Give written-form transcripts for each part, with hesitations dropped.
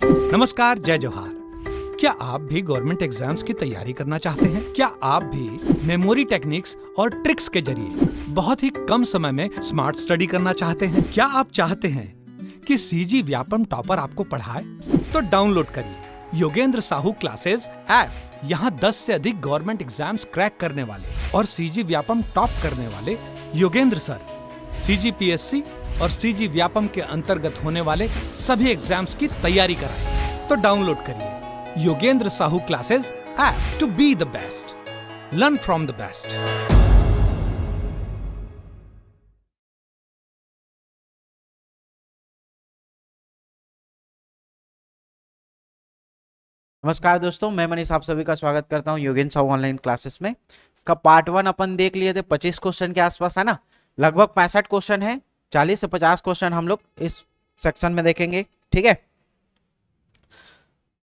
नमस्कार, जय जोहार। क्या आप भी गवर्नमेंट एग्जाम्स की तैयारी करना चाहते हैं? क्या आप भी मेमोरी टेक्निक्स और ट्रिक्स के जरिए बहुत ही कम समय में स्मार्ट स्टडी करना चाहते हैं? क्या आप चाहते हैं कि सीजी व्यापम टॉपर आपको पढ़ाए? तो डाउनलोड करिए योगेंद्र साहू क्लासेस ऐप। यहाँ 10 से अधिक गवर्नमेंट एग्जाम्स क्रैक करने वाले और सीजी व्यापम टॉप करने वाले योगेंद्र सर सीजीपीएससी और सीजी व्यापम के अंतर्गत होने वाले सभी एग्जाम्स की तैयारी कराएं। तो डाउनलोड करिए Yogendra Sahu classes app to be the best, learn from the best. नमस्कार दोस्तों, मैं मनीष आप सभी का स्वागत करता हूं योगेंद्र साहू ऑनलाइन क्लासेस में। इसका पार्ट 1 अपन देख लिए थे, 25 क्वेश्चन के आसपास है ना। लगभग 65 क्वेश्चन है, 40 से 50 क्वेश्चन हम लोग इस सेक्शन में देखेंगे, ठीक है।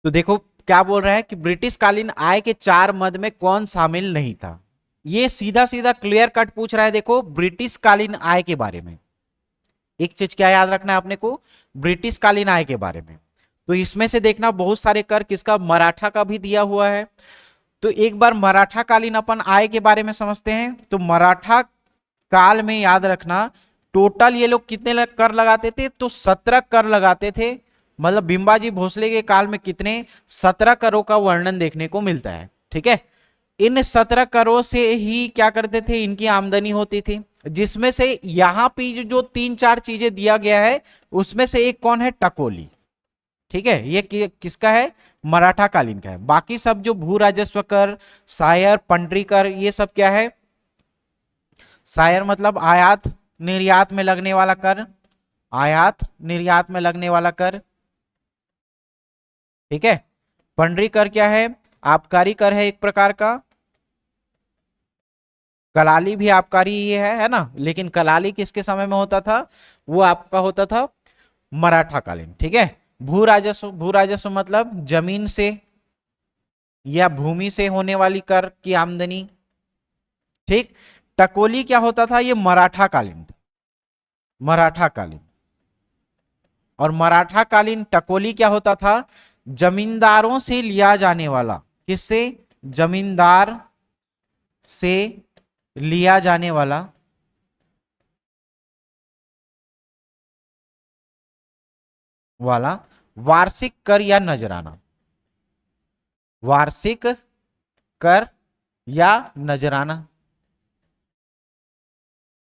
तो देखो क्या बोल रहा है कि ब्रिटिश कालीन आय के 4 मद में कौन शामिल नहीं था। ये सीधा सीधा क्लियर कट पूछ रहा है। देखो ब्रिटिश कालीन आय के बारे में एक चीज क्या याद रखना है आपने को, ब्रिटिश कालीन आय के बारे में। तो इसमें से देखना बहुत सारे कर किसका, मराठा का भी दिया हुआ है। तो एक बार मराठा कालीन अपन आय के बारे में समझते हैं। तो मराठा काल में याद रखना टोटल ये लोग कितने कर लगाते थे, तो 17 कर लगाते थे। मतलब बिंबाजी भोसले के काल में कितने, 17 करों का वर्णन देखने को मिलता है, ठीक है। इन 17 करों से ही क्या करते थे, इनकी आमदनी होती थी। जिसमें से यहां पे जो 3-4 चीजें दिया गया है उसमें से एक कौन है, टकोली, ठीक है। ये किसका है, मराठा कालीन का है। बाकी सब जो भू राजस्व कर, सायर, पंडरी कर, ये सब क्या है, सायर मतलब आयात निर्यात में लगने वाला कर, आयात निर्यात में लगने वाला कर, ठीक है। पंडरी कर क्या है, आबकारी कर है एक प्रकार का। कलाली भी आबकारी ये है ना। लेकिन कलाली किसके समय में होता था, वो आपका होता था मराठा कालीन, ठीक है। भू राजस्व मतलब जमीन से या भूमि से होने वाली कर की आमदनी, ठीक। टकोली क्या होता था, ये मराठा कालीन था, मराठा कालीन। और मराठा कालीन टकोली क्या होता था, जमींदारों से लिया जाने वाला, किससे, जमींदार से लिया जाने वाला वार्षिक कर या नजराना, वार्षिक कर या नजराना,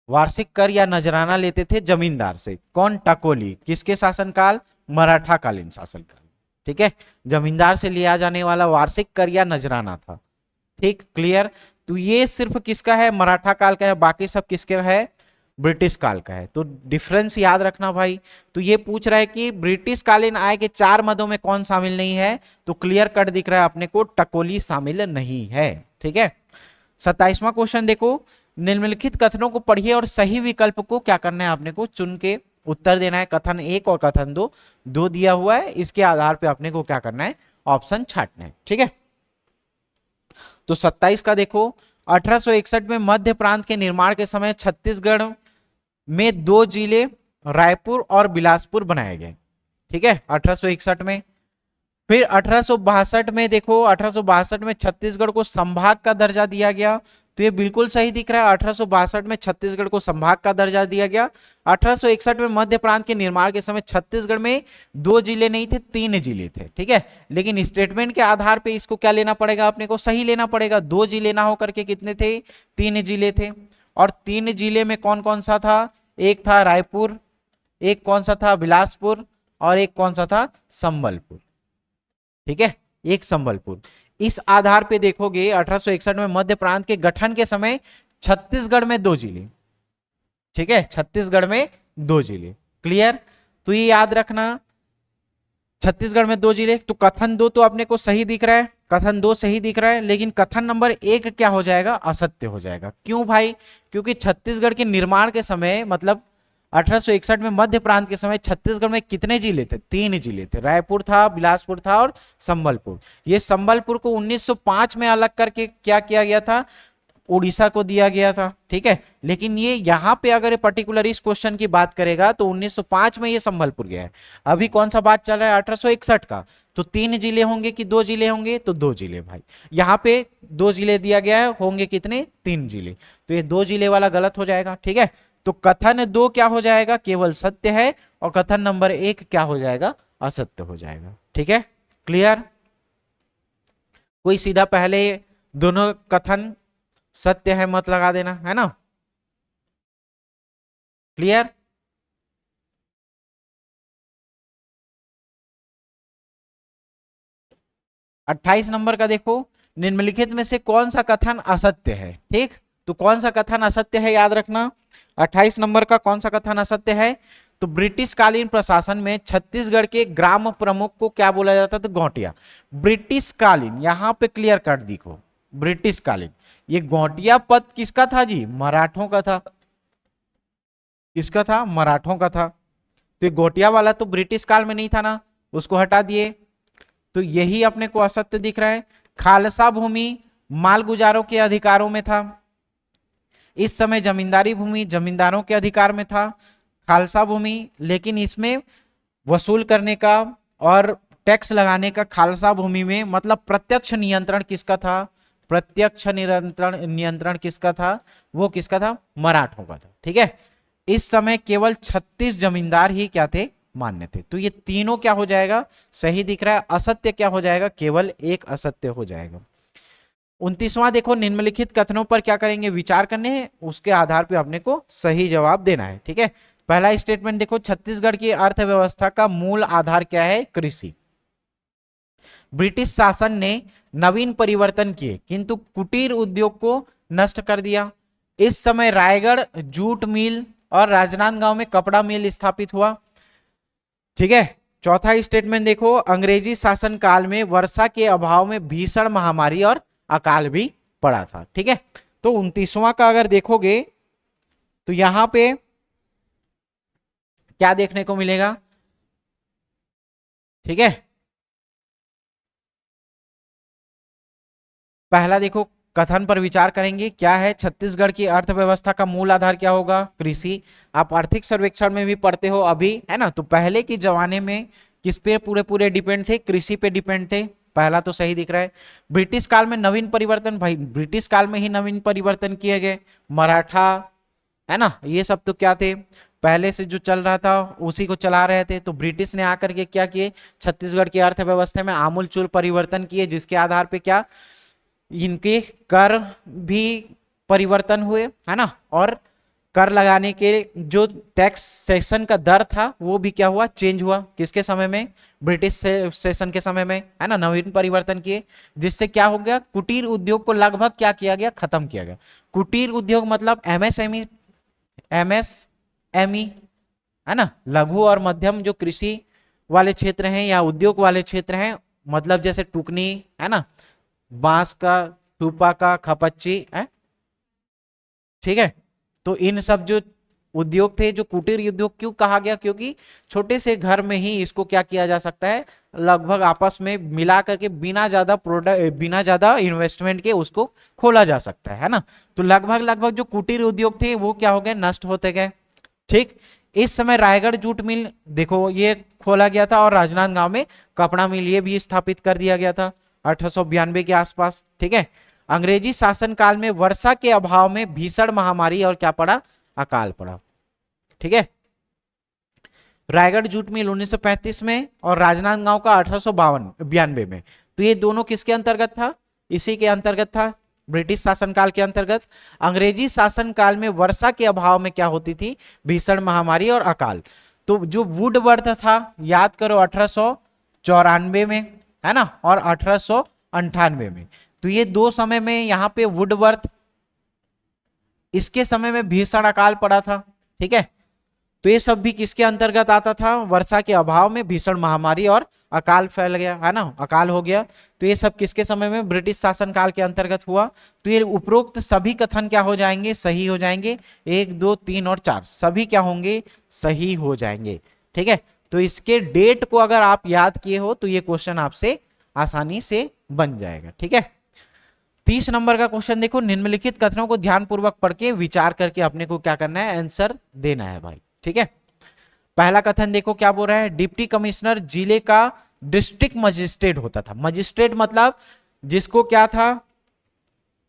वार्षिक कर या नजराना लेते थे जमींदार से। कौन, टकोली। किसके शासनकाल, मराठा कालीन शासनकाल, ठीक है। जमींदार से लिया जाने वाला वार्षिक कर या नजराना था, ठीक, क्लियर। तो ये सिर्फ किसका है, मराठा काल का है, बाकी सब किसके है, ब्रिटिश काल का है। तो डिफरेंस याद रखना भाई। तो ये पूछ रहा है कि ब्रिटिश कालीन आय के 4 मदों में कौन शामिल नहीं है, तो क्लियर कट दिख रहा है अपने को, टकोली शामिल नहीं है, ठीक है। 27वां क्वेश्चन देखो, निम्नलिखित कथनों को पढ़िए और सही विकल्प को क्या करना है, आपने को चुन के उत्तर देना है। कथन 1 और कथन 2 दो दिया हुआ है, इसके आधार पे अपने को क्या करना है, ऑप्शन छांटना है, ठीक है। तो 27 का देखो, 1861 में मध्य प्रांत के निर्माण के समय छत्तीसगढ़ में 2 जिले रायपुर और बिलासपुर बनाए गए, ठीक है, 1861 में। फिर 1862 में देखो, 1862 में छत्तीसगढ़ को संभाग का दर्जा दिया गया। तो ये बिल्कुल सही दिख रहा है, 1862 में छत्तीसगढ़ को संभाग का दर्जा दिया गया। 1861 में मध्य प्रांत के निर्माण के समय छत्तीसगढ़ में 2 जिले नहीं थे, 3 जिले थे, ठीक है। लेकिन स्टेटमेंट के आधार पे इसको क्या लेना पड़ेगा, अपने को सही लेना पड़ेगा। 2 जिले ना होकर के कितने थे, 3 जिले थे। और 3 जिले में कौन कौन सा था, एक था रायपुर, एक कौन सा था, बिलासपुर, और एक कौन सा था, संबलपुर, ठीक है, एक संबलपुर। इस आधार पे देखोगे 1861 में मध्य प्रांत के गठन के समय छत्तीसगढ़ में 2 जिले, ठीक है, छत्तीसगढ़ में 2 जिले, क्लियर। तो ये याद रखना, छत्तीसगढ़ में 2 जिले। तो कथन 2 तो अपने को सही दिख रहा है, कथन 2 सही दिख रहा है, लेकिन कथन नंबर 1 क्या हो जाएगा, असत्य हो जाएगा। क्यों भाई, क्योंकि छत्तीसगढ़ के निर्माण के समय मतलब 1861 में मध्य प्रांत के समय छत्तीसगढ़ में कितने जिले थे, 3 जिले थे, रायपुर था, बिलासपुर था और संबलपुर। ये संबलपुर को 1905 में अलग करके क्या किया गया था, उड़ीसा को दिया गया था, ठीक है। लेकिन ये यहाँ पे अगर पर्टिकुलर इस क्वेश्चन की बात करेगा तो 1905 में ये संबलपुर गया है। अभी कौन सा बात चल रहा है 1861 का, तो 3 जिले होंगे कि 2 जिले होंगे, तो 2 जिले भाई। यहाँ पे 2 जिले दिया गया है, होंगे कितने, 3 जिले, तो ये 2 जिले वाला गलत हो जाएगा, ठीक है। तो कथन 2 क्या हो जाएगा, केवल सत्य है, और कथन नंबर 1 क्या हो जाएगा, असत्य हो जाएगा, ठीक है। क्लियर, कोई सीधा पहले दोनों कथन सत्य है मत लगा देना, है ना। क्लियर, अट्ठाईस नंबर का देखो, निम्नलिखित में से कौन सा कथन असत्य है, ठीक। तो कौन सा कथन असत्य है याद रखना, 28 नंबर का कौन सा कथन असत्य है। तो ब्रिटिश कालीन प्रशासन में छत्तीसगढ़ के ग्राम प्रमुख को क्या बोला जाता था, तो गौटिया। ब्रिटिश कालीन, यहां पे क्लियर कट देखो, ब्रिटिश कालीन, ये गौटिया पद किसका था जी, मराठों का था। किसका था, मराठों का था। तो ये गौटिया वाला तो ब्रिटिश काल में नहीं था ना, उसको हटा दिए, तो यही अपने को असत्य दिख रहा है। खालसा भूमि मालगुजारों के अधिकारों में था, इस समय जमींदारी भूमि जमींदारों के अधिकार में था, खालसा भूमि, लेकिन इसमें वसूल करने का और टैक्स लगाने का खालसा भूमि में मतलब प्रत्यक्ष नियंत्रण किसका था, प्रत्यक्ष नियंत्रण किसका था, वो किसका था, मराठों का था, ठीक है। इस समय केवल 36 जमींदार ही क्या थे, मान्य थे। तो ये तीनों क्या हो जाएगा, सही दिख रहा है। असत्य क्या हो जाएगा, केवल एक असत्य हो जाएगा। 29वां देखो, निम्नलिखित कथनों पर क्या करेंगे, विचार करने हैं, उसके आधार पर अपने को सही जवाब देना है, ठीक है। पहला स्टेटमेंट देखो, छत्तीसगढ़ की अर्थव्यवस्था का मूल आधार क्या है, कृषि। ब्रिटिश शासन ने नवीन परिवर्तन किए किंतु कुटीर उद्योग को नष्ट कर दिया। इस समय रायगढ़ जूट मिल और राजनांदगांव में कपड़ा मिल स्थापित हुआ, ठीक है। चौथा स्टेटमेंट देखो, अंग्रेजी शासन काल में वर्षा के अभाव में भीषण महामारी और अकाल भी पड़ा था, ठीक है। तो 29वां का अगर देखोगे तो यहां पे क्या देखने को मिलेगा, ठीक है। पहला देखो, कथन पर विचार करेंगे, क्या है, छत्तीसगढ़ की अर्थव्यवस्था का मूल आधार क्या होगा, कृषि। आप आर्थिक सर्वेक्षण में भी पढ़ते हो अभी, है ना। तो पहले के जमाने में किस पे पूरे पूरे डिपेंड थे, कृषि पे डिपेंड थे, पहला तो सही दिख रहा है। ब्रिटिश काल में नवीन परिवर्तन, भाई ब्रिटिश काल में ही नवीन परिवर्तन किए गए, मराठा, है ना, ये सब तो क्या थे, पहले से जो चल रहा था उसी को चला रहे थे। तो ब्रिटिश ने आकर के क्या किए, छत्तीसगढ़ की अर्थव्यवस्था में आमूलचूल परिवर्तन किए, जिसके आधार पे क्या, इनके कर भी परिवर्तन हुए, है ना, और कर लगाने के जो टैक्स सेशन का दर था वो भी क्या हुआ, चेंज हुआ, किसके समय में, ब्रिटिश सेशन के समय में, है ना। नवीन परिवर्तन किए, जिससे क्या हो गया, कुटीर उद्योग को लगभग क्या किया गया, खत्म किया गया। कुटीर उद्योग मतलब एमएसएमई, एमएसएमई, है ना, लघु और मध्यम जो कृषि वाले क्षेत्र हैं या उद्योग वाले क्षेत्र हैं, मतलब जैसे टुकनी, है ना, बांस का, सूपा का, खपच्ची है, ठीक है। तो इन सब जो उद्योग थे, जो कुटीर उद्योग क्यों कहा गया, क्योंकि छोटे से घर में ही इसको क्या किया जा सकता है, लगभग आपस में मिला करके बिना ज्यादा प्रोडक्ट, बिना ज्यादा इन्वेस्टमेंट के उसको खोला जा सकता है ना। तो लगभग लगभग जो कुटीर उद्योग थे वो क्या हो गए, नष्ट होते गए, ठीक। इस समय रायगढ़ जूट मिल देखो ये खोला गया था, और राजनांदगांव में कपड़ा मिल ये भी स्थापित कर दिया गया था 1892 के आसपास, ठीक है। अंग्रेजी शासन काल में वर्षा के अभाव में भीषण महामारी और क्या पड़ा, अकाल पड़ा, ठीक है। रायगढ़ जूट मिल 1935 में और राजनांदगांव का 1892 में। तो ये दोनों किसके अंतर्गत था, इसी के अंतर्गत था, ब्रिटिश शासनकाल के अंतर्गत। अंग्रेजी शासनकाल में वर्षा के अभाव में क्या होती थी, भीषण महामारी और अकाल। तो जो वुडवर्थ था, याद करो 1894 में, है ना, और 1898 में। तो ये दो समय में यहाँ पे वुडवर्थ, इसके समय में भीषण अकाल पड़ा था, ठीक है। तो ये सब भी किसके अंतर्गत आता था, वर्षा के अभाव में भीषण महामारी और अकाल फैल गया, है ना, अकाल हो गया। तो ये सब किसके समय में, ब्रिटिश शासनकाल के अंतर्गत हुआ। तो ये उपरोक्त सभी कथन क्या हो जाएंगे, सही हो जाएंगे, 1, 2, 3 और 4 सभी क्या होंगे, सही हो जाएंगे, ठीक है। तो इसके डेट को अगर आप याद किए हो तो ये क्वेश्चन आपसे आसानी से बन जाएगा, ठीक है। 30 नंबर का क्वेश्चन देखो, निम्नलिखित कथनों को ध्यानपूर्वक पढ़ के विचार करके अपने को क्या करना है, आंसर देना है भाई। ठीक है, पहला कथन देखो क्या बोल रहा है, डिप्टी कमिश्नर जिले का डिस्ट्रिक्ट मजिस्ट्रेट होता था। मजिस्ट्रेट मतलब जिसको क्या था,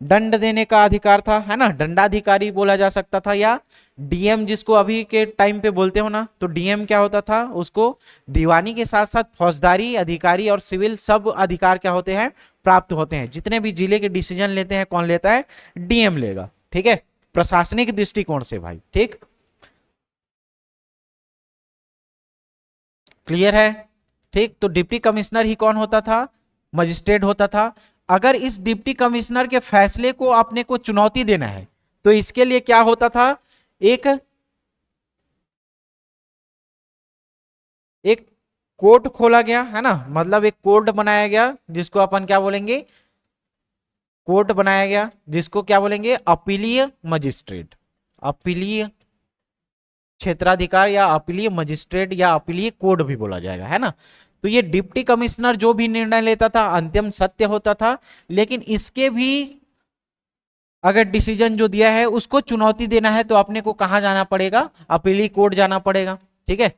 दंड देने का अधिकार था, है ना, दंडाधिकारी बोला जा सकता था, या डीएम जिसको अभी के टाइम पे बोलते हो ना, तो डीएम क्या होता था, उसको दीवानी के साथ साथ फौजदारी अधिकारी और सिविल सब अधिकार क्या होते हैं, प्राप्त होते हैं। जितने भी जिले के डिसीजन लेते हैं कौन लेता है, डीएम लेगा। ठीक है, प्रशासनिक दृष्टिकोण से भाई। ठीक, क्लियर है। ठीक, तो डिप्टी कमिश्नर ही कौन होता था, मजिस्ट्रेट होता था। अगर इस डिप्टी कमिश्नर के फैसले को अपने को चुनौती देना है तो इसके लिए क्या होता था, एक एक कोर्ट खोला गया, है ना, मतलब एक कोर्ट बनाया गया जिसको अपन क्या बोलेंगे, कोर्ट बनाया गया जिसको क्या बोलेंगे, अपीलीय मजिस्ट्रेट, अपीलीय क्षेत्राधिकार या अपीलीय मजिस्ट्रेट या अपीलीय कोर्ट भी बोला जाएगा, है ना। तो ये डिप्टी कमिश्नर जो भी निर्णय लेता था अंतिम सत्य होता था, लेकिन इसके भी अगर डिसीजन जो दिया है उसको चुनौती देना है तो अपने को कहां जाना पड़ेगा, अपीली कोर्ट जाना पड़ेगा। ठीक है,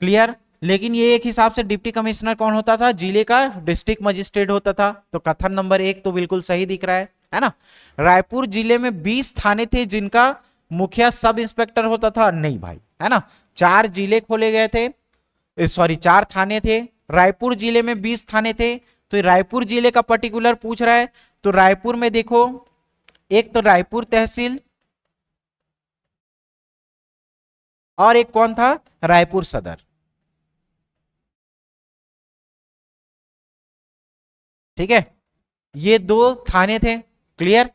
क्लियर। लेकिन ये एक हिसाब से डिप्टी कमिश्नर कौन होता था, जिले का डिस्ट्रिक्ट मजिस्ट्रेट होता था। तो कथन नंबर 1 तो बिल्कुल सही दिख रहा है ना। रायपुर जिले में 20 थाने थे जिनका मुखिया सब इंस्पेक्टर होता था, नहीं भाई, है ना। 4 जिले खोले गए थे, सॉरी 4 थाने थे, रायपुर जिले में 20 थाने थे। तो रायपुर जिले का पर्टिकुलर पूछ रहा है, तो रायपुर में देखो, एक तो रायपुर तहसील और एक कौन था, रायपुर सदर। ठीक है, ये 2 थाने थे। क्लियर।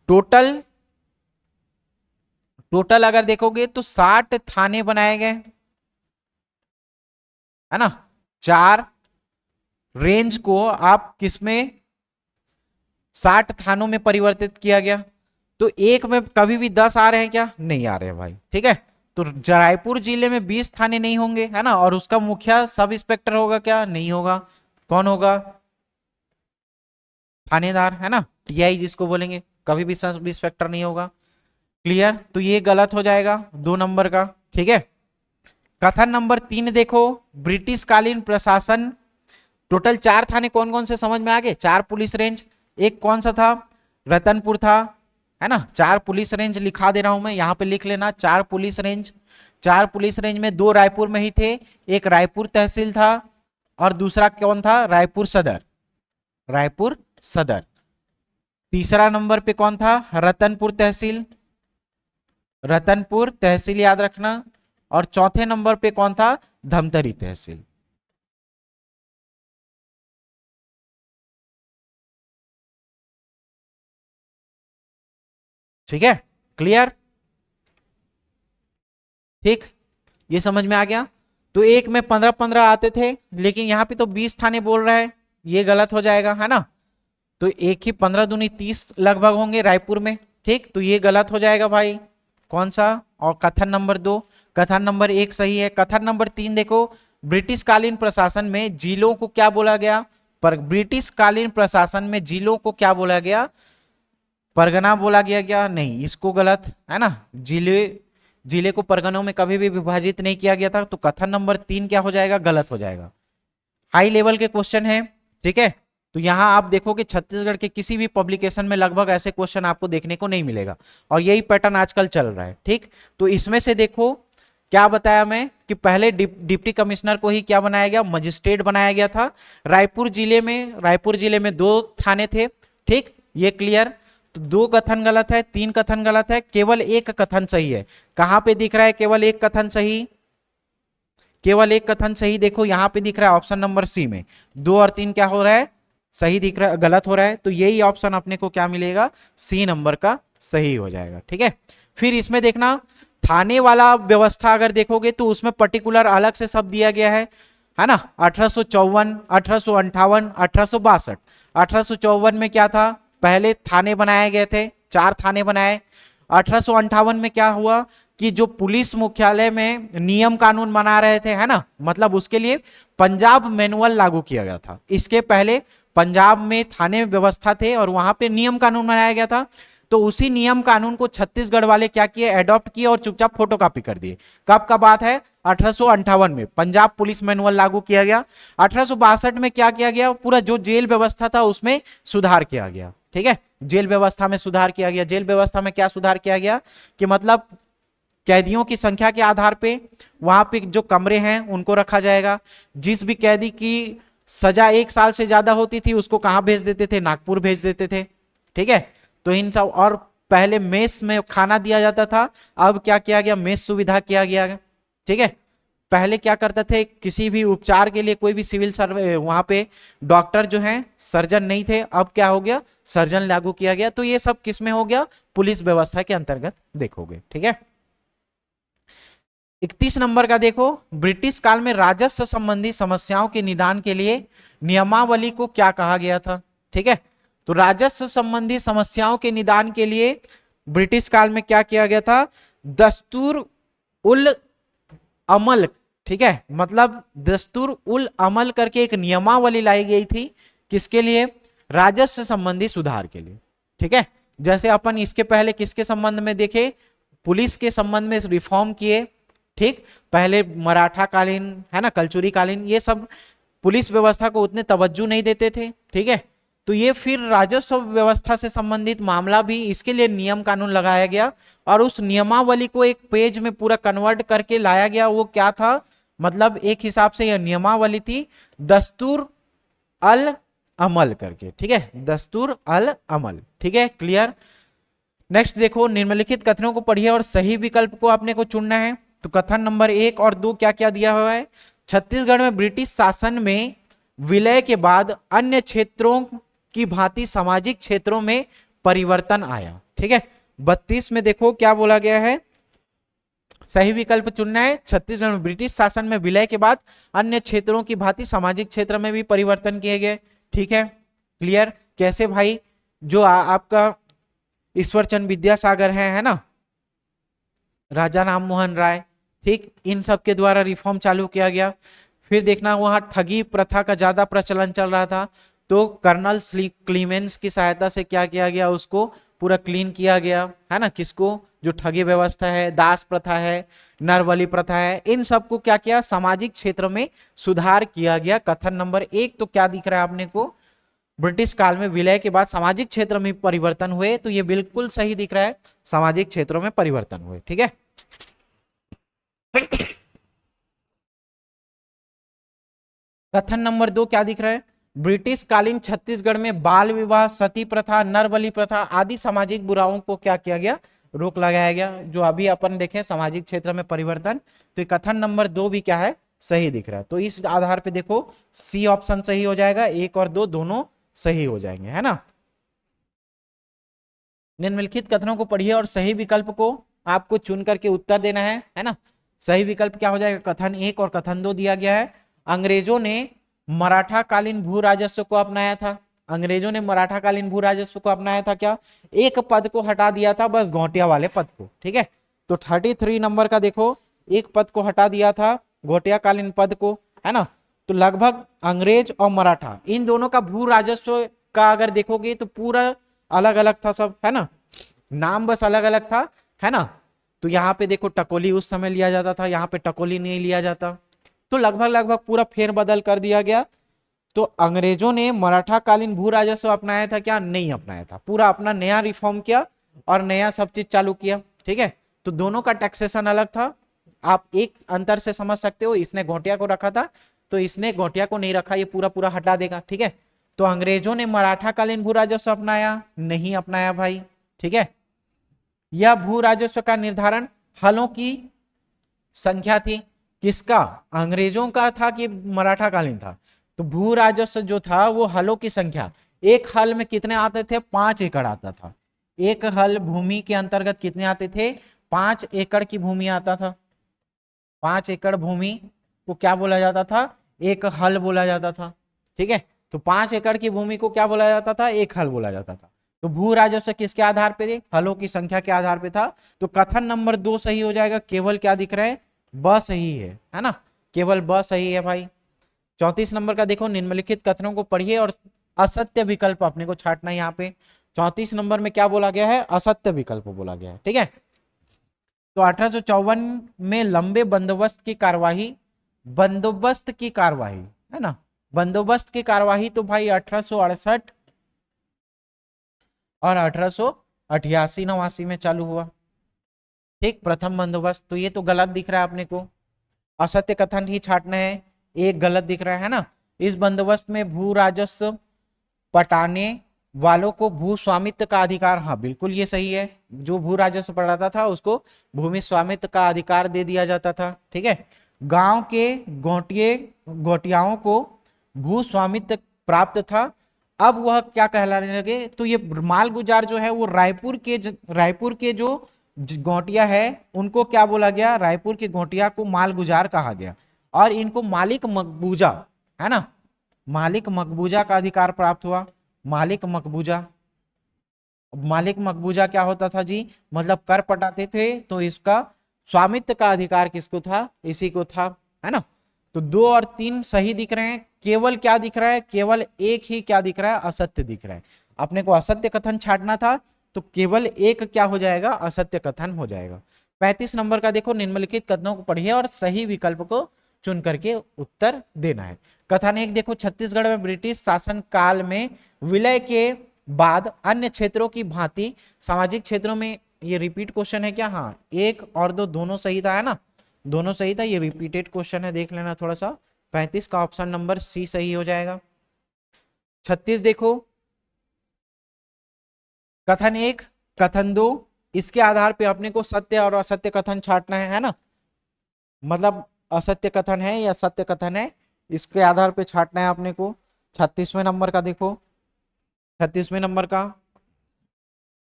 टोटल टोटल अगर देखोगे तो 60 थाने बनाए गए, है ना। 4 रेंज को आप किसमें, 60 थानों में परिवर्तित किया गया। तो एक में कभी भी 10 आ रहे हैं क्या, नहीं आ रहे हैं भाई। ठीक है, तो रायपुर जिले में 20 थाने नहीं होंगे, है ना, और उसका मुखिया सब इंस्पेक्टर होगा क्या, नहीं होगा। कौन होगा, थानेदार, है ना, टीआई जिसको बोलेंगे, कभी भी सब इंस्पेक्टर नहीं होगा। क्लियर, तो ये गलत हो जाएगा 2 नंबर का। ठीक है, कथन नंबर 3 देखो, ब्रिटिश कालीन प्रशासन, टोटल 4 थाने कौन कौन से समझ में आ गए, 4 पुलिस रेंज, एक कौन सा था, रतनपुर था, है ना। 4 पुलिस रेंज लिखा दे रहा हूं मैं, यहां पे लिख लेना 4 पुलिस रेंज। 4 पुलिस रेंज में 2 रायपुर में ही थे, एक रायपुर तहसील था और दूसरा कौन था, रायपुर सदर, रायपुर सदर। तीसरा नंबर पे कौन था, रतनपुर तहसील, रतनपुर तहसील याद रखना। और चौथे नंबर पे कौन था, धमतरी तहसील। ठीक है, क्लियर। ठीक, ये समझ में आ गया। तो एक में 15-15 आते थे, लेकिन यहां पे तो 20 थाने बोल रहा है, ये गलत हो जाएगा, है ना। तो एक ही 15 दूनी 30 लगभग होंगे रायपुर में। ठीक, तो ये गलत हो जाएगा भाई, कौन सा, और कथन नंबर 2, कथन नंबर 1 सही है। कथन नंबर 3 देखो, ब्रिटिश कालीन प्रशासन में जिलों को क्या बोला गया, पर ब्रिटिश कालीन प्रशासन में जिलों को क्या बोला गया, परगना बोला गया क्या, नहीं, इसको गलत, है ना। जिले जिले को परगनों में कभी भी विभाजित नहीं किया गया था। तो कथन नंबर 3 क्या हो जाएगा, गलत हो जाएगा। हाई लेवल के क्वेश्चन है। ठीक है, तो यहां आप देखोगे छत्तीसगढ़ के किसी भी पब्लिकेशन में लगभग ऐसे क्वेश्चन आपको देखने को नहीं मिलेगा, और यही पैटर्न आजकल चल रहा है। ठीक, तो इसमें से देखो क्या बताया मैं कि पहले डिप्टी कमिश्नर को ही क्या बनाया गया, मजिस्ट्रेट बनाया गया था। रायपुर जिले में 2 थाने थे। ठीक, ये क्लियर। तो 2 कथन गलत है, 3 कथन गलत है, केवल एक कथन सही है। कहां पे दिख रहा है केवल एक कथन सही, केवल एक कथन सही, देखो यहां पे दिख रहा है ऑप्शन नंबर सी में। 2 और 3 क्या हो रहा है, सही दिख रहा है, गलत हो रहा है। तो यही ऑप्शन अपने को क्या मिलेगा, सी नंबर का सही हो जाएगा। ठीक है, फिर इसमें देखना थाने वाला व्यवस्था अगर देखोगे तो उसमें पर्टिकुलर अलग से सब दिया गया है ना। 1854, 1858, 1862। 1854 में क्या था, पहले थाने बनाए गए थे, 4 थाने बनाए। 1858 में क्या हुआ कि जो पुलिस मुख्यालय में नियम कानून बना रहे थे, है ना, मतलब उसके लिए पंजाब मैनुअल लागू किया गया था। इसके पहले पंजाब में थाने व्यवस्था थे और वहां पे नियम कानून बनाया गया था, तो उसी नियम कानून को छत्तीसगढ़ वाले क्या किए, एडॉप्ट किए और चुपचाप फोटोकॉपी कर दिए। कब का बात है, 1858 में पंजाब पुलिस मैनुअल लागू किया गया। 1862 में क्या किया गया, पूरा जो जेल व्यवस्था था उसमें सुधार किया गया। ठीक है, जेल व्यवस्था में सुधार किया गया। जेल व्यवस्था में क्या सुधार किया गया कि मतलब कैदियों की संख्या के आधार पे वहां पे जो कमरे हैं उनको रखा जाएगा। जिस भी कैदी की सजा 1 साल से ज्यादा होती थी उसको कहां भेज देते थे, नागपुर भेज देते थे। ठीक है, तो इन सब, और पहले मेस में खाना दिया जाता था, अब क्या किया गया, मेस सुविधा किया गया। ठीक है, पहले क्या करते थे, किसी भी उपचार के लिए कोई भी सिविल सर्वे वहां पे डॉक्टर जो है सर्जन नहीं थे, अब क्या हो गया, सर्जन लागू किया गया। तो ये सब किस में हो गया, पुलिस व्यवस्था के अंतर्गत देखोगे। ठीक है, 31 नंबर का देखो, ब्रिटिश काल में राजस्व संबंधी समस्याओं के निदान के लिए नियमावली को क्या कहा गया था। ठीक है, तो राजस्व संबंधी समस्याओं के निदान के लिए ब्रिटिश काल में क्या किया गया था, दस्तूर उल अमल। ठीक है, मतलब दस्तूर उल अमल करके एक नियमावली लाई गई थी, किसके लिए, राजस्व संबंधी सुधार के लिए। ठीक है, जैसे अपन इसके पहले किसके संबंध में देखे, पुलिस के संबंध में रिफॉर्म किए। ठीक, पहले मराठा कालीन है ना, कलचुरी कालीन, ये सब पुलिस व्यवस्था को उतने तवज्जो नहीं देते थे। ठीक है, तो ये फिर राजस्व व्यवस्था से संबंधित मामला भी, इसके लिए नियम कानून लगाया गया और उस नियमावली को एक पेज में पूरा कन्वर्ट करके लाया गया। वो क्या था, मतलब एक हिसाब से यह नियमावली थी दस्तूर अल अमल करके। ठीक है, दस्तूर अल अमल। ठीक है, क्लियर। नेक्स्ट देखो, निम्नलिखित कथनों को पढ़िए और सही विकल्प को आपने को चुनना है। तो कथन नंबर 1 और 2 क्या क्या दिया हुआ है, छत्तीसगढ़ में ब्रिटिश शासन में विलय के बाद अन्य क्षेत्रों की भांति सामाजिक क्षेत्रों में परिवर्तन आया। ठीक है, 32 में देखो क्या बोला गया है, सही विकल्प चुनना है। छत्तीसगढ़ में ब्रिटिश शासन में विलय के बाद अन्य क्षेत्रों की भांति सामाजिक क्षेत्र में भी परिवर्तन किए गए। ठीक है, क्लियर। कैसे भाई, जो आपका ईश्वरचंद विद्यासागर है ना, राजा राम मोहन राय, ठीक, इन सब के द्वारा रिफॉर्म चालू किया गया। फिर देखना वहां ठगी प्रथा का ज्यादा प्रचलन चल रहा था, तो कर्नल क्लीमेंस की सहायता से क्या किया गया, उसको पूरा क्लीन किया गया है ना। किसको, जो ठगी व्यवस्था है, दास प्रथा है, नरबली प्रथा है, इन सबको क्या किया, सामाजिक क्षेत्र में सुधार किया गया। कथन नंबर 1 तो क्या दिख रहा है आपने को, ब्रिटिश काल में विलय के बाद सामाजिक क्षेत्र में परिवर्तन हुए, तो ये बिल्कुल सही दिख रहा है, सामाजिक क्षेत्रों में परिवर्तन हुए। ठीक है, कथन नंबर 2 क्या दिख रहा है, ब्रिटिश कालीन छत्तीसगढ़ में बाल विवाह, सती प्रथा, नरबली प्रथा आदि सामाजिक बुराइयों को क्या किया गया, रोक लगाया गया। जो अभी अपन देखें सामाजिक क्षेत्र में परिवर्तन, तो कथन नंबर 2 भी क्या है, सही दिख रहा है। तो इस आधार पे देखो सी ऑप्शन सही हो जाएगा, 1 और 2 दोनों सही हो जाएंगे, है ना। निम्नलिखित कथनों को पढ़िए और सही विकल्प को आपको चुन करके उत्तर देना है ना। सही विकल्प क्या हो जाएगा, कथन 1 और कथन 2 दिया गया है। अंग्रेजों ने मराठा कालीन भू राजस्व को अपनाया था। अंग्रेजों ने मराठा कालीन भू राजस्व को अपनाया था, क्या, एक पद को हटा दिया था, बस घोटिया वाले पद को। ठीक है, तो 33 नंबर का देखो, एक पद को हटा दिया था, घोटिया कालीन पद को, है ना। तो लगभग अंग्रेज और मराठा इन दोनों का भू राजस्व का अगर देखोगे तो पूरा अलग अलग था सब, है ना, नाम बस अलग अलग था, है ना। तो यहाँ पे देखो टकोली उस समय लिया जाता था, यहाँ पे टकोली नहीं लिया जाता, तो लगभग लगभग पूरा फेरबदल कर दिया गया। तो अंग्रेजों ने मराठा कालीन भू राजस्व अपनाया था क्या, नहीं अपनाया था, पूरा अपना नया रिफॉर्म किया और नया सब चीज चालू किया। ठीक है, तो दोनों का टैक्सेशन अलग था। आप एक अंतर से समझ सकते हो, इसने गोटिया को रखा था तो इसने गोटिया को नहीं रखा, ये पूरा पूरा हटा देगा। ठीक है, तो अंग्रेजों ने मराठा कालीन भू राजस्व अपनाया, नहीं अपनाया भाई। ठीक है, यह भू राजस्व का निर्धारण हलों की संख्या थी, किसका, अंग्रेजों का था कि मराठा कालीन था। तो भू राजस्व जो था वो हलों की संख्या, एक हल में कितने आते थे, 5 एकड़ आता था। एक हल भूमि के अंतर्गत कितने आते थे, 5 एकड़ की भूमि आता था। 5 एकड़ भूमि को क्या बोला जाता था, एक हल बोला जाता था। ठीक है, तो 5 एकड़ की भूमि को क्या बोला जाता था, एक हल बोला जाता था। तो भू राजस्व किसके आधार पे थे, हलों की संख्या के आधार पे था। तो कथन नंबर 2 सही हो जाएगा, केवल क्या दिख रहा है, ब सही है ना, केवल ब सही है भाई। 34 नंबर का देखो, निम्नलिखित कथनों को पढ़िए और असत्य विकल्प अपने को छांटना है यहाँ पे। 34 नंबर में क्या बोला गया है, असत्य विकल्प बोला गया है, ठीक है। तो 1854 में लंबे बंदोबस्त की कार्यवाही है ना, बंदोबस्त की कार्यवाही तो भाई 1868 और 1888 89 में चालू हुआ, ठीक। प्रथम बंदोबस्त, तो ये तो गलत दिख रहा है अपने को, असत्य कथन ही छांटना है, एक गलत दिख रहा है ना। इस बंदोबस्त में भू राजस्व पटाने वालों को भू स्वामित्व का अधिकार, हाँ बिल्कुल ये सही है, जो भू राजस्व पटाता था उसको भूमि स्वामित्व का अधिकार दे दिया जाता था, ठीक है। गांव के गोटियाओं को भू स्वामित्व प्राप्त था। अब वह क्या कहलाने लगे, तो ये माल गुजार जो है वो रायपुर के जो गोटिया है उनको क्या बोला गया, रायपुर के गोटिया को माल गुजार कहा गया, और इनको मालिक मकबूजा है ना, मालिक मकबूजा का अधिकार प्राप्त हुआ। मालिक मकबूजा क्या होता था जी, मतलब कर पटाते थे, तो इसका स्वामित्व का अधिकार किसको था, इसी को था, है ना। तो 2 और 3 सही दिख रहे हैं, केवल क्या दिख रहा है, केवल एक ही क्या दिख रहा है, असत्य दिख रहा है। अपने को असत्य कथन छांटना था, तो केवल एक क्या हो जाएगा, असत्य कथन हो जाएगा। 35 नंबर का देखो, निम्नलिखित कथनों को पढ़िए और सही विकल्प को चुन करके उत्तर देना है। कथन 1 देखो, छत्तीसगढ़ में ब्रिटिश शासन काल में विलय के बाद अन्य क्षेत्रों की भांति सामाजिक क्षेत्रों में, ये रिपीट क्वेश्चन है क्या, हाँ 1 और 2 दोनों सही था, है ना, दोनों सही था, ये रिपीटेड क्वेश्चन है, देख लेना थोड़ा सा। 35 का ऑप्शन नंबर सी सही हो जाएगा। 36 देखो, कथन 1 कथन 2, इसके आधार पे अपने को सत्य और असत्य कथन छांटना है ना, मतलब असत्य कथन है या सत्य कथन है, इसके आधार पे छांटना है अपने को। 36वें नंबर का देखो, 36वें नंबर का,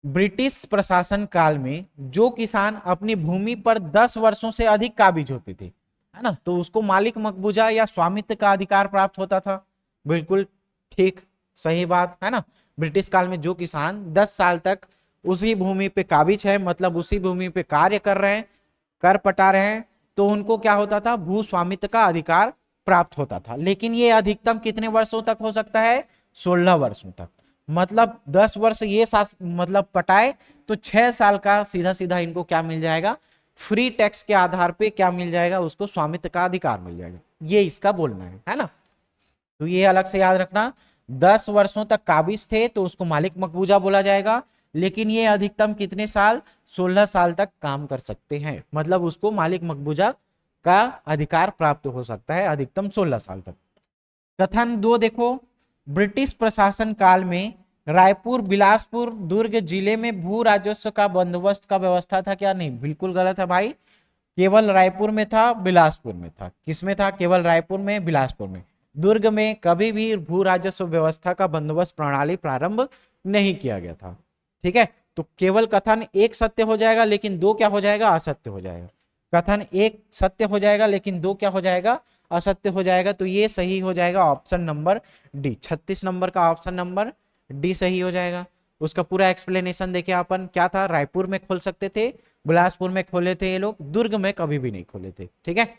ब्रिटिश प्रशासन काल में जो किसान अपनी भूमि पर 10 वर्षों से अधिक काबिज होते थे, है ना, तो उसको मालिक मकबूजा या स्वामित्व का अधिकार प्राप्त होता था। बिल्कुल ठीक, सही बात है ना। ब्रिटिश काल में जो किसान 10 साल तक उसी भूमि पे काबिज है, मतलब उसी भूमि पे कार्य कर रहे हैं, कर पटा रहे हैं, तो उनको क्या होता था, भू स्वामित्व का अधिकार प्राप्त होता था। लेकिन ये अधिकतम कितने वर्षों तक हो सकता है, 16 वर्षों तक, मतलब 10 वर्ष ये मतलब पटाए तो 6 साल का सीधा सीधा इनको क्या मिल जाएगा, फ्री टैक्स के आधार पे क्या मिल जाएगा, उसको स्वामित्व का अधिकार मिल जाएगा, ये इसका बोलना है ना। तो ये अलग से याद रखना, 10 वर्षों तक काबिज थे तो उसको मालिक मकबूजा बोला जाएगा, लेकिन ये अधिकतम कितने साल, 16 साल तक काम कर सकते हैं, मतलब उसको मालिक मकबूजा का अधिकार प्राप्त हो सकता है अधिकतम 16 साल तक। कथन 2 देखो, ब्रिटिश प्रशासन काल में रायपुर, बिलासपुर, दुर्ग जिले में भू राजस्व का बंदोबस्त का व्यवस्था था क्या, नहीं, बिल्कुल गलत है भाई, केवल रायपुर में था, बिलासपुर में था, किसमें था, केवल रायपुर में, बिलासपुर में। दुर्ग में कभी भी भू राजस्व व्यवस्था का बंदोबस्त प्रणाली प्रारंभ नहीं किया गया था, ठीक है। तो केवल कथन 1 सत्य हो जाएगा, लेकिन 2 क्या हो जाएगा, असत्य हो जाएगा। कथन 1 सत्य हो जाएगा, लेकिन 2 क्या हो जाएगा, असत्य हो जाएगा, तो ये सही हो जाएगा ऑप्शन नंबर डी। 36 नंबर का ऑप्शन नंबर डी सही हो जाएगा। उसका पूरा एक्सप्लेनेशन देखिए अपन, क्या था, रायपुर में खोल सकते थे, बिलासपुर में खोले थे ये लोग, दुर्ग में कभी भी नहीं खोले थे, ठीक है।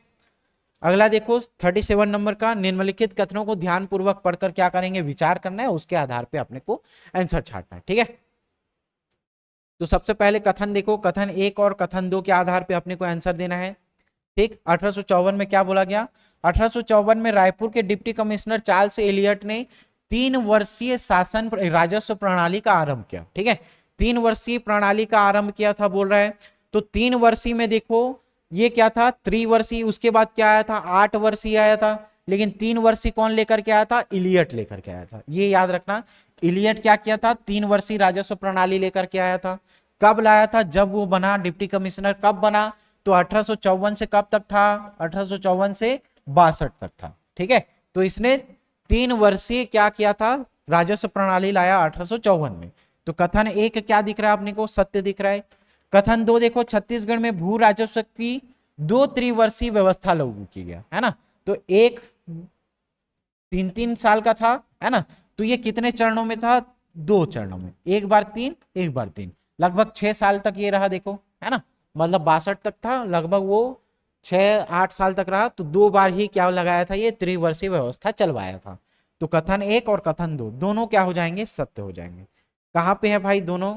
अगला देखो 37 नंबर का, निम्नलिखित कथनों को ध्यान पूर्वक पढ़कर क्या करेंगे, विचार करना है, उसके आधार पे अपने को आंसर छांटना है, ठीक है। तो सबसे पहले कथन देखो, कथन 1 और कथन 2 के आधार पे अपने को आंसर देना है, ठीक। 1854 में क्या बोला गया, 1854 में रायपुर के डिप्टी कमिश्नर चार्ल्स एलियट ने 3 वर्षीय शासन राजस्व प्रणाली का आरंभ किया, ठीक है, 3 वर्षीय प्रणाली का आरंभ किया था बोल रहा है। तो 3 वर्षीय में देखो ये क्या था, त्रिवर्षीय, उसके बाद क्या आया था, 8 वर्षीय आया था, लेकिन 3 वर्षीय कौन लेकर के आया था, इलियट लेकर के आया था, ये याद रखना। इलियट क्या किया था, 3 वर्षीय राजस्व प्रणाली लेकर के आया था। कब लाया था, जब वो बना डिप्टी कमिश्नर, कब बना, तो 1854 से कब तक था, 1854 से 62 तक था, ठीक है। तो इसने 3 वर्षीय क्या किया था, राजस्व प्रणाली लाया 1854 में। तो कथन 1 क्या दिख रहा है अपने को, सत्य दिख रहा है। कथन 2 देखो, छत्तीसगढ़ में भू राजस्व की 2 त्रिवर्षीय व्यवस्था लागू की गया, है ना, तो एक 3-3 साल का था, है ना, तो ये कितने चरणों में था, 2 चरणों में, एक बार 3 एक बार 3, लगभग 6 साल तक ये रहा, देखो, है ना, मतलब 62 तक था, लगभग वो 6-8 साल तक रहा, तो 2 बार ही क्या लगाया था, ये त्रिवर्षीय व्यवस्था चलवाया था। तो कथन 1 और कथन 2 दोनों क्या हो जाएंगे, सत्य हो जाएंगे। कहां पे है भाई दोनों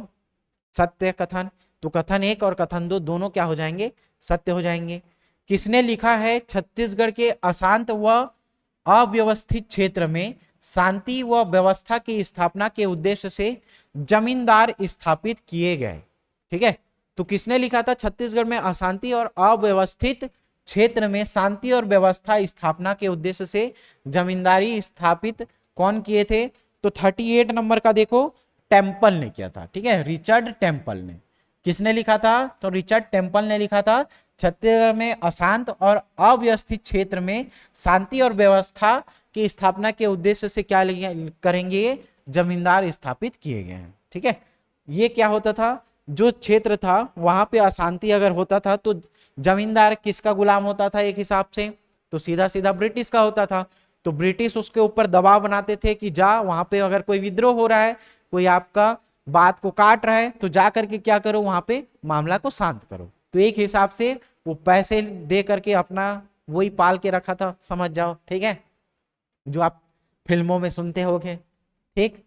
सत्य कथन, तो कथन 1 और कथन 2 दोनों क्या हो जाएंगे, सत्य हो जाएंगे। किसने लिखा है, छत्तीसगढ़ के अशांत व अव्यवस्थित क्षेत्र में शांति व व्यवस्था की स्थापना के उद्देश्य से जमींदार स्थापित किए गए। ठीक है, तो किसने लिखा था, छत्तीसगढ़ में अशांति और अव्यवस्थित क्षेत्र में शांति और व्यवस्था स्थापना के उद्देश्य से जमींदारी स्थापित कौन किए थे, तो 38 नंबर का देखो टेम्पल ने किया था। ठीक है, रिचर्ड टेम्पल ने। किसने लिखा था, तो रिचर्ड टेम्पल ने लिखा था। छत्तीसगढ़ में अशांत और अव्यवस्थित क्षेत्र में शांति और व्यवस्था की स्थापना के उद्देश्य से क्या करेंगे, ये जमींदार स्थापित किए गए हैं। ठीक है, ये क्या होता था, जो क्षेत्र था वहां पे अशांति अगर होता था तो जमींदार किसका गुलाम होता था, एक हिसाब से तो सीधा सीधा ब्रिटिश का होता था। तो ब्रिटिश उसके ऊपर दबाव बनाते थे कि जा वहां पे अगर कोई विद्रोह हो रहा है, कोई आपका बात को काट रहा है, तो जा करके क्या करो, वहां पे मामला को शांत करो। तो एक हिसाब से वो पैसे दे करके अपना वही पाल के रखा था, समझ जाओ। ठीक है, जो आप फिल्मों में सुनते होगे। ठीक,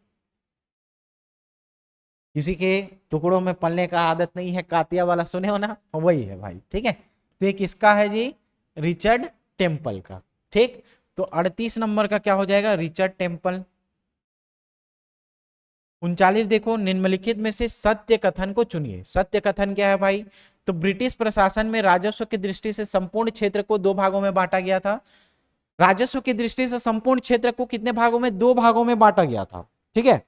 किसी के टुकड़ों में पलने का आदत नहीं है, कातिया वाला सुने हो ना, वही है भाई। ठीक है, तो ये किसका है जी, रिचर्ड टेम्पल का। ठीक, तो 38 नंबर का क्या हो जाएगा, रिचर्ड टेम्पल। 39 देखो, निम्नलिखित में से सत्य कथन को चुनिए। सत्य कथन क्या है भाई, तो ब्रिटिश प्रशासन में राजस्व की दृष्टि से संपूर्ण क्षेत्र को 2 भागों में बांटा गया था। राजस्व की दृष्टि से संपूर्ण क्षेत्र को कितने भागों में, 2 भागों में बांटा गया था। ठीक है,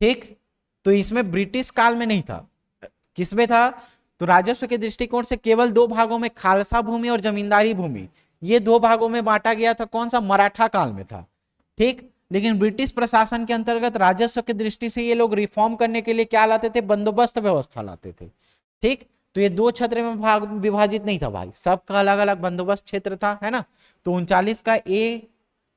ठीक, तो इसमें ब्रिटिश काल में नहीं था, किसमें था, तो राजस्व के दृष्टिकोण से केवल 2 भागों में, खालसा भूमि और जमींदारी भूमि, ये 2 भागों में बांटा गया था। कौन सा, मराठा काल में था। ठीक, लेकिन ब्रिटिश प्रशासन के अंतर्गत राजस्व की दृष्टि से ये लोग रिफॉर्म करने के लिए क्या लाते थे, बंदोबस्त व्यवस्था लाते थे। ठीक, तो ये 2 क्षेत्र में भाग विभाजित नहीं था भाई, सबका अलग अलग बंदोबस्त क्षेत्र था, है ना। तो 39 का ए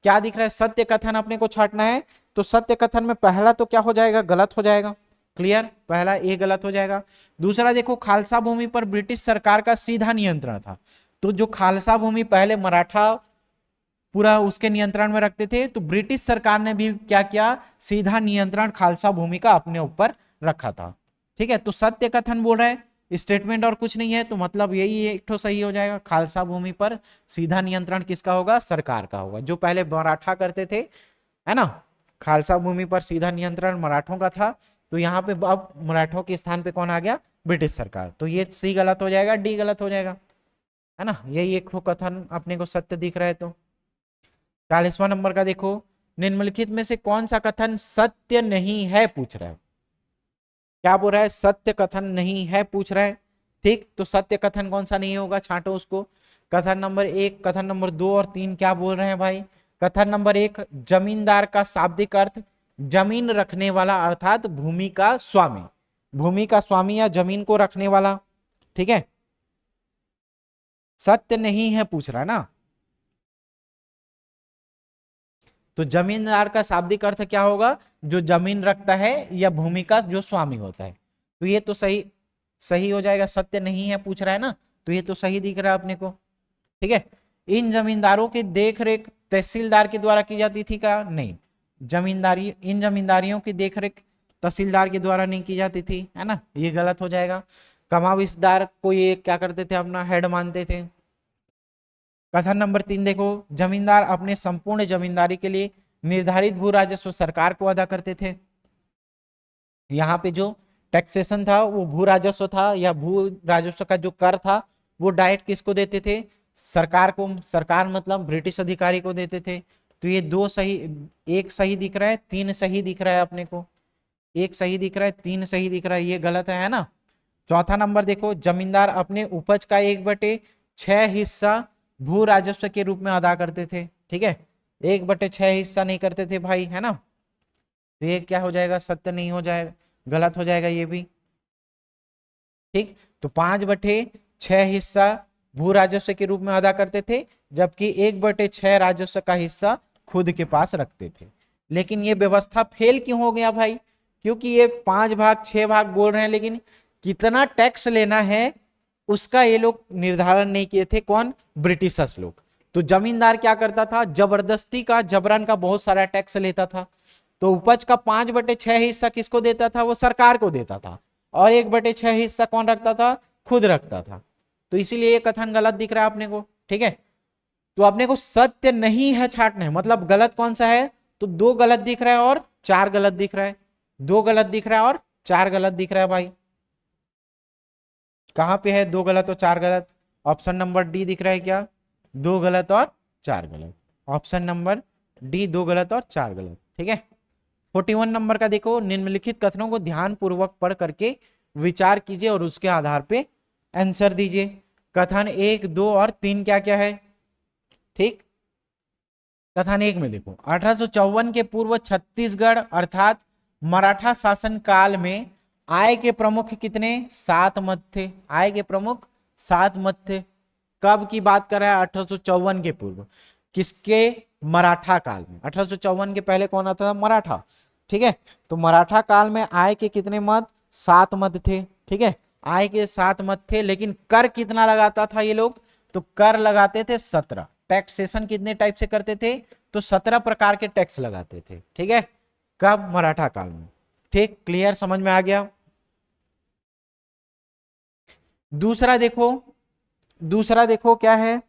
क्या दिख रहा है, सत्य कथन अपने को छांटना है। तो सत्य कथन में पहला तो क्या हो जाएगा, गलत हो जाएगा। क्लियर, पहला ए गलत हो जाएगा। दूसरा देखो, खालसा भूमि पर ब्रिटिश सरकार का सीधा नियंत्रण था। तो जो खालसा भूमि पहले मराठा पूरा उसके नियंत्रण में रखते थे, तो ब्रिटिश सरकार ने भी क्या किया, सीधा नियंत्रण खालसा भूमि का अपने ऊपर रखा था। ठीक है, तो सत्य कथन बोल रहा है, स्टेटमेंट और कुछ नहीं है, तो मतलब यही एक तो सही हो जाएगा। खालसा भूमि पर सीधा नियंत्रण किसका होगा, सरकार का होगा, जो पहले मराठा करते थे, है ना। खालसा भूमि पर सीधा नियंत्रण मराठों का था, तो यहाँ पे अब मराठों के स्थान पे कौन आ गया, ब्रिटिश सरकार। तो ये सी गलत हो जाएगा, डी गलत हो जाएगा, है ना। यही एक कथन अपने को सत्य दिख रहा है। तो 40वां नंबर का देखो, निम्नलिखित में से कौन सा कथन सत्य नहीं है, पूछ रहा है। क्या बोल रहा है, सत्य कथन नहीं है पूछ रहा है। ठीक, तो सत्य कथन कौन सा नहीं होगा, छांटो उसको। कथन नंबर 1, कथन नंबर 2 और 3 क्या बोल रहे हैं भाई। कथन नंबर 1, जमींदार का शाब्दिक अर्थ जमीन रखने वाला, अर्थात भूमि का स्वामी, भूमि का स्वामी या जमीन को रखने वाला। ठीक है, सत्य नहीं है पूछ रहा है ना। तो जमींदार का शाब्दिक अर्थ क्या होगा, जो जमीन रखता है या भूमि का जो स्वामी होता है। तो ये तो सही सही हो जाएगा, सत्य नहीं है पूछ रहा है ना, तो ये तो सही दिख रहा है अपने को। ठीक है, इन जमींदारों की देखरेख तहसीलदार के द्वारा की जाती थी क्या, नहीं। जमींदारी, इन जमींदारियों की देखरेख तहसीलदार के द्वारा नहीं की जाती थी, है ना, ये गलत हो जाएगा। कमाविसदार को ये क्या करते थे, अपना हेड मानते थे। कथन नंबर 3 देखो, जमींदार अपने संपूर्ण जमींदारी के लिए निर्धारित भू राजस्व सरकार को अदा करते थे। यहाँ पे जो टैक्सेशन था वो भू राजस्व था, या भू राजस्व का जो कर था वो डायरेक्ट किसको देते थे, सरकार को। सरकार मतलब ब्रिटिश अधिकारी को देते थे। तो ये 2 सही, 1 सही दिख रहा है, 3 सही दिख रहा है अपने को। 1 सही दिख रहा है, 3 सही दिख रहा है, ये गलत है ना। चौथा नंबर देखो, जमींदार अपने उपज का 1/6 हिस्सा भू राजस्व के रूप में अदा करते थे। ठीक है, 1/6 हिस्सा नहीं करते थे भाई, है ना। तो ये क्या हो जाएगा, सत्य नहीं हो जाएगा, गलत हो जाएगा ये भी। ठीक, तो 5/6 हिस्सा भू राजस्व के रूप में अदा करते थे, जबकि 1/6 राजस्व का हिस्सा खुद के पास रखते थे। लेकिन ये व्यवस्था फेल क्यों हो गया भाई, क्योंकि ये 5 भाग 6 भाग बोल रहे हैं, लेकिन कितना टैक्स लेना है उसका ये लोग निर्धारण नहीं किए थे, कौन, ब्रिटिशर्स लोग। तो जमींदार क्या करता था, जबरदस्ती का, जबरन का बहुत सारा टैक्स लेता था। तो उपज का 5/6 हिस्सा किसको देता था, वो सरकार को देता था, और 1/6 हिस्सा कौन रखता था, खुद रखता था। तो इसीलिए ये कथन गलत दिख रहा है अपने को, ठीक है। तो अपने को सत्य नहीं है छाटना है, मतलब गलत कौन सा है, तो 2 गलत दिख रहा है और 4 गलत दिख रहा है, 2 गलत दिख रहा है और 4 गलत दिख रहा है भाई। कहां पे है 2 गलत और 4 गलत, ऑप्शन नंबर डी दिख रहा है क्या, 2 गलत और 4 गलत, ऑप्शन नंबर डी 2 गलत और 4 गलत, ठीक है। 41 नंबर का देखो, निम्नलिखित कथनों को ध्यान पूर्वक पढ़ करके विचार कीजिए और उसके आधार पे आंसर दीजिए। कथन 1, 2 और 3 क्या क्या है, ठीक। कथन 1 में देखो, 1854 के पूर्व छत्तीसगढ़ अर्थात मराठा शासन काल में आय के प्रमुख कितने, 7 मत थे। आय के प्रमुख 7 मत थे। कब की बात कर रहा है, 1854 के पूर्व, किसके, मराठा काल में। 1854 के पहले कौन आता था, मराठा, ठीक है। तो मराठा काल में आय के कितने मत, 7 मत थे, ठीक है। आय के 7 मत थे, लेकिन कर कितना लगाता था ये लोग, तो कर लगाते थे 17। टैक्सेशन कितने टाइप से करते थे, तो 17 प्रकार के टैक्स लगाते थे, ठीक है। कब, मराठा काल में, ठीक, क्लियर, समझ में आ गया। दूसरा देखो, दूसरा देखो क्या है,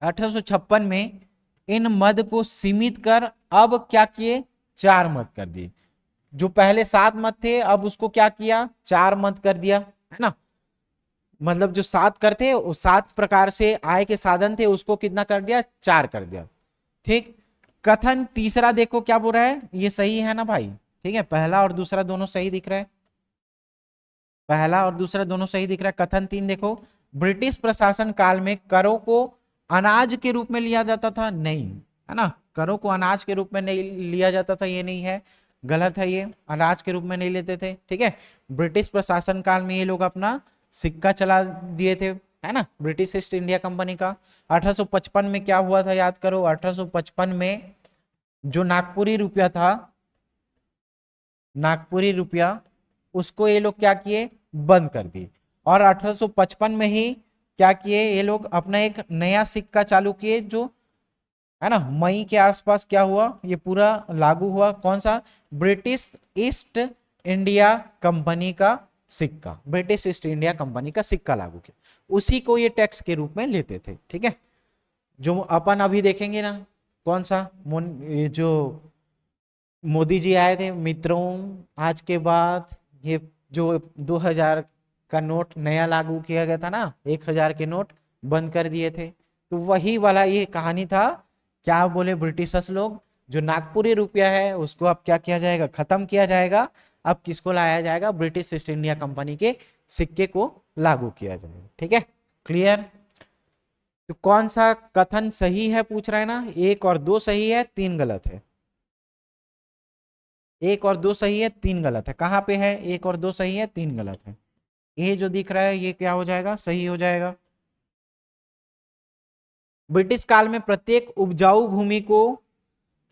अठारह में इन मद को सीमित कर अब क्या किए, 4 मत कर दिए। जो पहले 7 मत थे, अब उसको क्या किया, 4 मत कर दिया, है ना। मतलब जो 7 करते, 7 प्रकार से आय के साधन थे, उसको कितना कर दिया, 4 कर दिया, ठीक। कथन तीसरा देखो क्या बोल रहा है, ये सही है ना भाई, ठीक है। पहला और दूसरा दोनों सही दिख रहा है, पहला और दूसरा दोनों सही दिख रहा है। कथन 3 देखो, ब्रिटिश प्रशासन काल में करों को अनाज के रूप में लिया जाता था, नहीं, है ना। करों को अनाज के रूप में नहीं लिया जाता था, ये नहीं है, गलत है, ये अनाज के रूप में नहीं लेते थे, ठीक है। ब्रिटिश प्रशासन काल में ये लोग अपना सिक्का चला दिए थे, है ना, ब्रिटिश ईस्ट इंडिया कंपनी का। 1855 में क्या हुआ था, याद करो। 1855 में जो नागपुरी रुपया था, नागपुरी रुपया, उसको ये लोग क्या किए, बंद कर दिए। और 1855 में ही क्या किए ये लोग, अपना एक नया सिक्का चालू किए, जो है ना, मई के आसपास क्या हुआ, ये पूरा लागू हुआ। कौन सा, ब्रिटिश ईस्ट इंडिया कंपनी का सिक्का, ब्रिटिश ईस्ट इंडिया कंपनी का सिक्का लागू किया, उसी को ये टैक्स के रूप में लेते थे, ठीक है। जो अपन अभी देखेंगे ना, कौन सा, ये जो मोदी जी आए थे मित्रों, आज के बाद ये जो 2000 का नोट नया लागू किया गया था ना, 1000 के नोट बंद कर दिए थे, तो वही वाला ये कहानी था। क्या बोले ब्रिटिशर्स लोग, जो नागपुरी रुपया है उसको अब क्या किया जाएगा, खत्म किया जाएगा। अब किसको लाया जाएगा, ब्रिटिश ईस्ट इंडिया कंपनी के सिक्के को लागू किया जाएगा, ठीक है, क्लियर। तो कौन सा कथन सही है पूछ रहा है ना, 1 और 2 सही है, 3 गलत है। 1 और 2 सही है, 3 गलत है। कहां पे है, 1 और 2 सही है, 3 गलत है। ये जो दिख रहा है ये क्या हो जाएगा, सही हो जाएगा। ब्रिटिश काल में प्रत्येक उपजाऊ भूमि को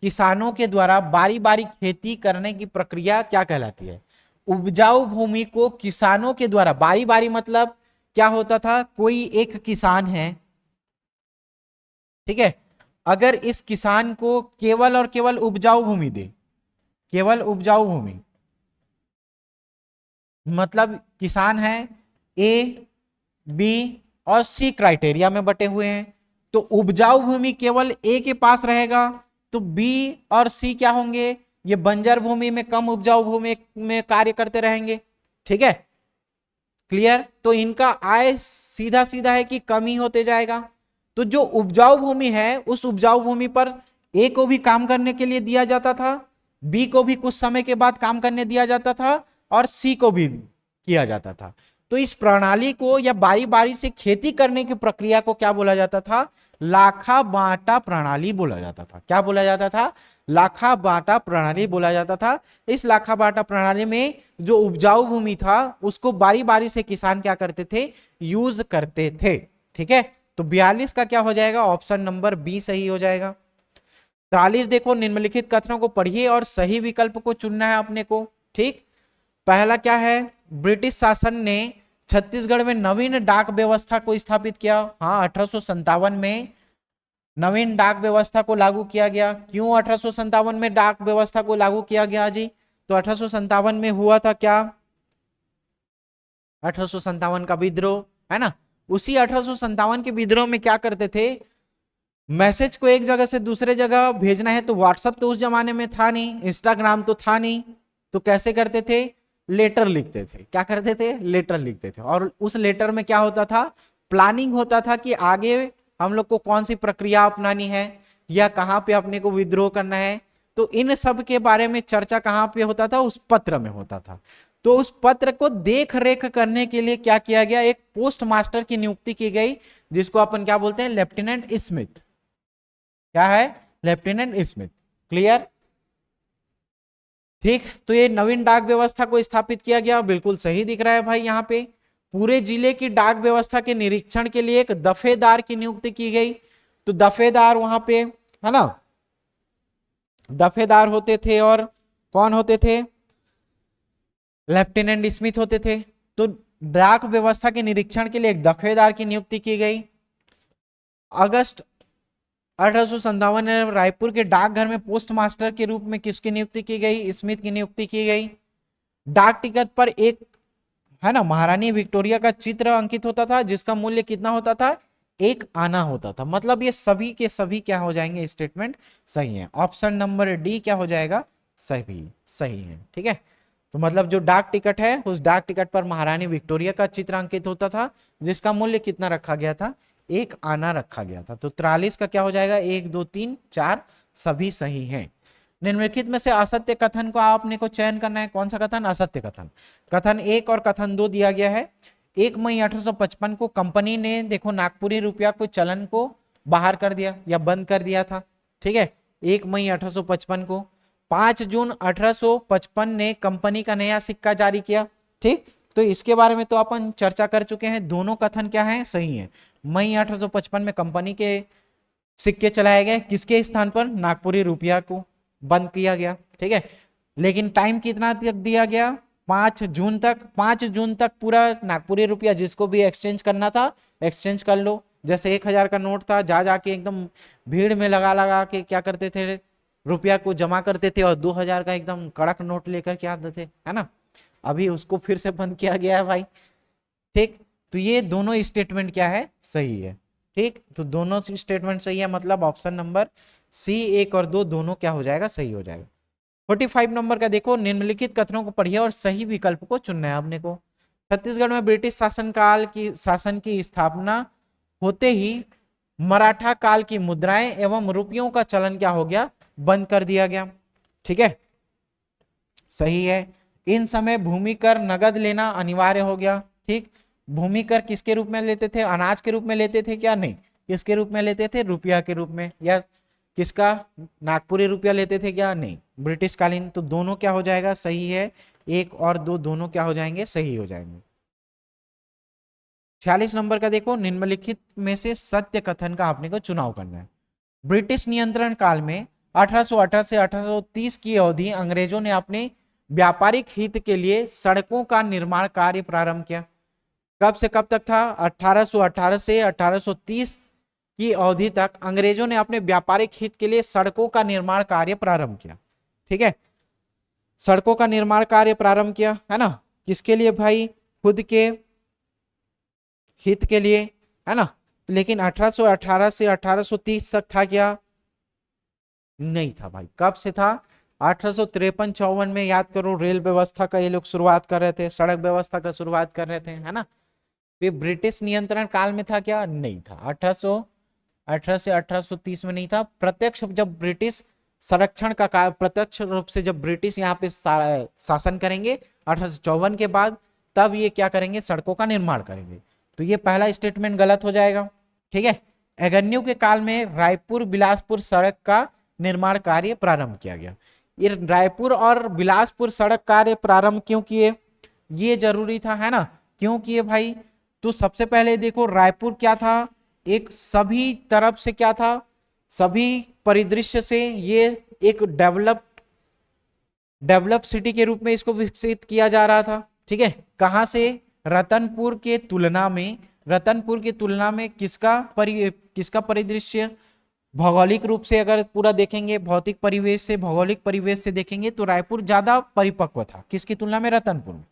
किसानों के द्वारा बारी बारी खेती करने की प्रक्रिया क्या कहलाती है। उपजाऊ भूमि को किसानों के द्वारा बारी बारी, मतलब क्या होता था, कोई एक किसान है, ठीक है, अगर इस किसान को केवल और केवल उपजाऊ भूमि दे, केवल उपजाऊ भूमि, मतलब किसान है ए, बी और सी क्राइटेरिया में बटे हुए हैं, तो उपजाऊ भूमि केवल ए के पास रहेगा, तो बी और सी क्या होंगे, ये बंजर भूमि में, कम उपजाऊ भूमि में कार्य करते रहेंगे, ठीक है, क्लियर। तो इनका आय सीधा सीधा है कि कम ही होते जाएगा। तो जो उपजाऊ भूमि है, उस उपजाऊ भूमि पर ए को भी काम करने के लिए दिया जाता था, बी को भी कुछ समय के बाद काम करने दिया जाता था, और सी को भी किया जाता था। तो इस प्रणाली को या बारी बारी से खेती करने की प्रक्रिया को क्या बोला जाता था, लाखा बांटा प्रणाली बोला जाता था। क्या बोला जाता था, लाखा बांटा प्रणाली बोला जाता था। इस लाखा बांटा प्रणाली में जो उपजाऊ भूमि था उसको बारी बारी से किसान क्या करते थे, यूज करते थे, ठीक है। तो 42 का क्या हो जाएगा, ऑप्शन नंबर बी सही हो जाएगा। 43 देखो, निम्नलिखित कथनों को पढ़िए और सही विकल्प को चुनना है अपने को, ठीक। पहला क्या है, ब्रिटिश शासन ने छत्तीसगढ़ में नवीन डाक व्यवस्था को स्थापित किया? हाँ, 1857 में नवीन डाक व्यवस्था को लागू किया गया। क्यों 1857 में डाक व्यवस्था को लागू किया गया जी? तो 1857 में हुआ था क्या? 1857 का विद्रोह, है ना। उसी 1857 के विद्रोह में क्या करते थे, मैसेज को एक जगह से दूसरे जगह भेजना है तो व्हाट्सएप तो उस जमाने में था नहीं, इंस्टाग्राम तो था नहीं, तो कैसे करते थे? लेटर लिखते थे। क्या करते थे? लेटर लिखते थे। और उस लेटर में क्या होता था? प्लानिंग होता था कि आगे हम लोग को कौन सी प्रक्रिया अपनानी है या कहां पे अपने को विद्रोह करना है। तो इन सब के बारे में चर्चा कहां पे होता था? उस पत्र में होता था। तो उस पत्र को देख रेख करने के लिए क्या किया गया? एक पोस्ट मास्टर की नियुक्ति की गई, जिसको अपन क्या बोलते हैं? Lieutenant Smith. क्या है? Lieutenant Smith. क्लियर? ठीक। तो ये नवीन डाक व्यवस्था को स्थापित किया गया, बिल्कुल सही दिख रहा है भाई। यहाँ पे पूरे जिले की डाक व्यवस्था के निरीक्षण के लिए एक दफेदार की नियुक्ति की गई। तो दफेदार वहां पे, है ना, दफेदार होते थे। और कौन होते थे? लेफ्टिनेंट स्मिथ होते थे। तो डाक व्यवस्था के निरीक्षण के लिए एक दफेदार की नियुक्ति की गई। अगस्त 1857 में रायपुर के डाकघर में पोस्ट मास्टर के रूप में किसकी नियुक्ति की गई? स्मिथ की नियुक्ति की गई। डाक टिकट पर एक, है ना, महारानी विक्टोरिया का चित्र अंकित होता था, जिसका मूल्य कितना होता था? 1 आना होता था। मतलब ये सभी के सभी क्या हो जाएंगे? स्टेटमेंट सही है। ऑप्शन नंबर डी क्या हो जाएगा? सही सही है। ठीक है। तो मतलब जो डाक टिकट है, उस डाक टिकट पर महारानी विक्टोरिया का चित्र अंकित होता था, जिसका मूल्य कितना रखा गया था? 1 आना रखा गया था। तो 43 का क्या हो जाएगा? 1 2 3 4 सभी सही हैं। निम्नलिखित में से असत्य कथन को आपने को चयन करना है। कौन सा कथन? असत्य कथन। कथन 1 और कथन 2 दिया गया है। 1 मई 1855 को कंपनी ने देखो नागपुरी रुपया को चलन को बाहर कर दिया या बंद कर दिया था। ठीक है, 1 मई 1855 को। 5 जून 1855 ने कंपनी का नया सिक्का जारी किया। ठीक, तो इसके बारे में तो अपन चर्चा कर चुके हैं। दोनों कथन क्या है? सही है। मई 1855 में कंपनी के सिक्के चलाए गए, किसके स्थान पर? नागपुरी रुपया को बंद किया गया। ठीक है, लेकिन टाइम कितना तक दिया गया? 5 जून तक। 5 जून तक पूरा नागपुरी रुपया जिसको भी एक्सचेंज करना था एक्सचेंज कर लो। जैसे 1000 का नोट था, जा जाके एकदम भीड़ में लगा लगा के क्या करते थे? रुपया को जमा करते थे। और 2000 का एकदम कड़क नोट लेकर के आते थे, है ना। अभी उसको फिर से बंद किया गया है भाई। ठीक, तो ये दोनों स्टेटमेंट क्या है? सही है। ठीक, तो दोनों स्टेटमेंट सही है, मतलब ऑप्शन नंबर सी 1 और 2 दोनों क्या हो जाएगा? सही हो जाएगा। 45 नंबर का देखो, निम्नलिखित कथनों को पढ़िए और सही विकल्प को चुनना है आपने को। छत्तीसगढ़ में ब्रिटिश शासन की स्थापना होते ही मराठा काल की मुद्राएं एवं रुपयों का चलन क्या हो गया? बंद कर दिया गया। ठीक है, सही है। इन समय भूमि कर नगद लेना अनिवार्य हो गया। ठीक, भूमि कर किसके रूप में लेते थे? अनाज के रूप में लेते थे क्या? नहीं, किसके रूप में लेते थे? रुपया के रूप में। या किसका? नागपुरी रुपया लेते थे क्या? नहीं, ब्रिटिश कालीन। तो दोनों क्या हो जाएगा? सही है। 1 और 2 दोनों क्या हो जाएंगे? सही हो जाएंगे। 46 नंबर का देखो, निम्नलिखित में से सत्य कथन का आपने को चुनाव करना है। ब्रिटिश नियंत्रण काल में 1818 से 1830 की अवधि अंग्रेजों ने अपने व्यापारिक हित के लिए सड़कों का निर्माण कार्य प्रारंभ किया। कब से कब तक था? 1818 से 1830 की अवधि तक अंग्रेजों ने अपने व्यापारिक हित के लिए सड़कों का निर्माण कार्य प्रारंभ किया। ठीक है, सड़कों का निर्माण कार्य प्रारंभ किया, है ना। किसके लिए भाई? खुद के हित के लिए, है ना। लेकिन 1818 से 1830 तक था क्या? नहीं था भाई। कब से था? 1853-54 में, याद करो, रेल व्यवस्था का ये लोग शुरुआत कर रहे थे, सड़क व्यवस्था का शुरुआत कर रहे थे, है ना। ये ब्रिटिश नियंत्रण काल में था क्या? नहीं था। 1818 से 1830 में नहीं था। प्रत्यक्ष जब ब्रिटिश संरक्षण का कार्य, प्रत्यक्ष रूप से जब ब्रिटिश यहाँ पे शासन करेंगे 1854 के बाद, तब ये क्या करेंगे? सड़कों का निर्माण करेंगे। तो ये पहला स्टेटमेंट गलत हो जाएगा। ठीक है, एगन्यू के काल में रायपुर बिलासपुर सड़क का निर्माण कार्य प्रारंभ किया गया। ये रायपुर और बिलासपुर सड़क कार्य प्रारंभ क्यों किए? ये जरूरी था, है ना। क्यों किए भाई? तो सबसे पहले देखो, रायपुर क्या था? एक सभी तरफ से क्या था? सभी परिदृश्य से ये एक डेवलप सिटी के रूप में इसको विकसित किया जा रहा था। ठीक है, कहां से? रतनपुर के तुलना में, रतनपुर की तुलना में किसका परिदृश्य, भौगोलिक रूप से अगर पूरा देखेंगे, भौतिक परिवेश से, भौगोलिक परिवेश से देखेंगे तो रायपुर ज्यादा परिपक्व था, किसकी तुलना में? रतनपुर में।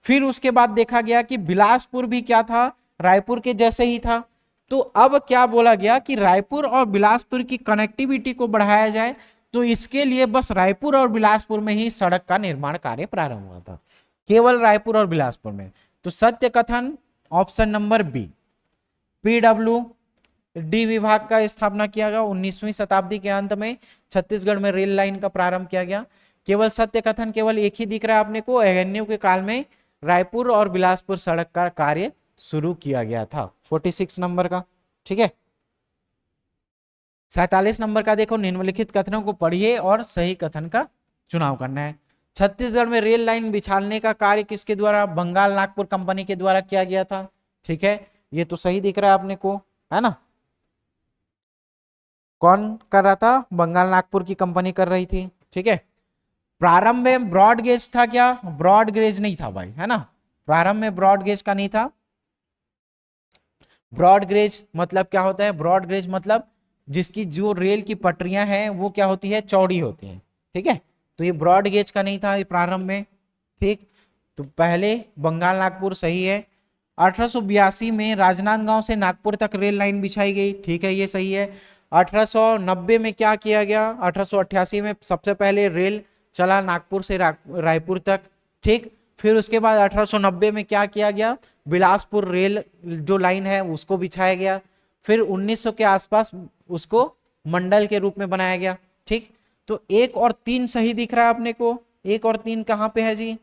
फिर उसके बाद देखा गया कि बिलासपुर भी क्या था? रायपुर के जैसे ही था। तो अब क्या बोला गया कि रायपुर और बिलासपुर की कनेक्टिविटी को बढ़ाया जाए, तो इसके लिए बस रायपुर और बिलासपुर में ही सड़क का निर्माण कार्य प्रारंभ हुआ था, केवल रायपुर और बिलासपुर में। तो सत्य कथन ऑप्शन नंबर बी। पीडब्ल्यूडी विभाग का स्थापना किया गया 19वीं शताब्दी के अंत में, छत्तीसगढ़ में रेल लाइन का प्रारंभ किया गया। केवल सत्य कथन केवल एक ही दिख रहा है आपने को, एएनयू के काल में रायपुर और बिलासपुर सड़क का कार्य शुरू किया गया था, 46 नंबर का। ठीक है, 47 नंबर का देखो, निम्नलिखित कथनों को पढ़िए और सही कथन का चुनाव करना है। छत्तीसगढ़ में रेल लाइन बिछाने का कार्य किसके द्वारा? बंगाल नागपुर कंपनी के द्वारा किया गया था। ठीक है, ये तो सही दिख रहा है आपने को, है ना? कौन कर रहा था? बंगाल नागपुर की कंपनी कर रही थी। ठीक है, प्रारंभ में ब्रॉड गेज था क्या? ब्रॉड गेज नहीं था भाई, है ना? प्रारंभ में ब्रॉड गेज का नहीं था। ब्रॉड गेज मतलब क्या होता है? ब्रॉड गेज मतलब जिसकी जो रेल की पटरियां हैं वो क्या होती है? चौड़ी होती हैं। ठीक है, तो ये ब्रॉड गेज का नहीं था ये प्रारंभ में। ठीक, तो पहले बंगाल नागपुर सही है। 1882 में राजनांदगांव से नागपुर तक रेल लाइन बिछाई गई। ठीक है, ये सही है। 1890 में क्या किया गया? 1888 में सबसे पहले रेल चला नागपुर से रायपुर तक। ठीक, फिर उसके बाद 1890 में क्या किया गया? बिलासपुर रेल जो लाइन है उसको बिछाया गया। फिर 1900 के आसपास उसको मंडल के रूप में बनाया गया। ठीक, तो 1 और 3 सही दिख रहा है अपने को। 1 और 3 कहां पे है जी?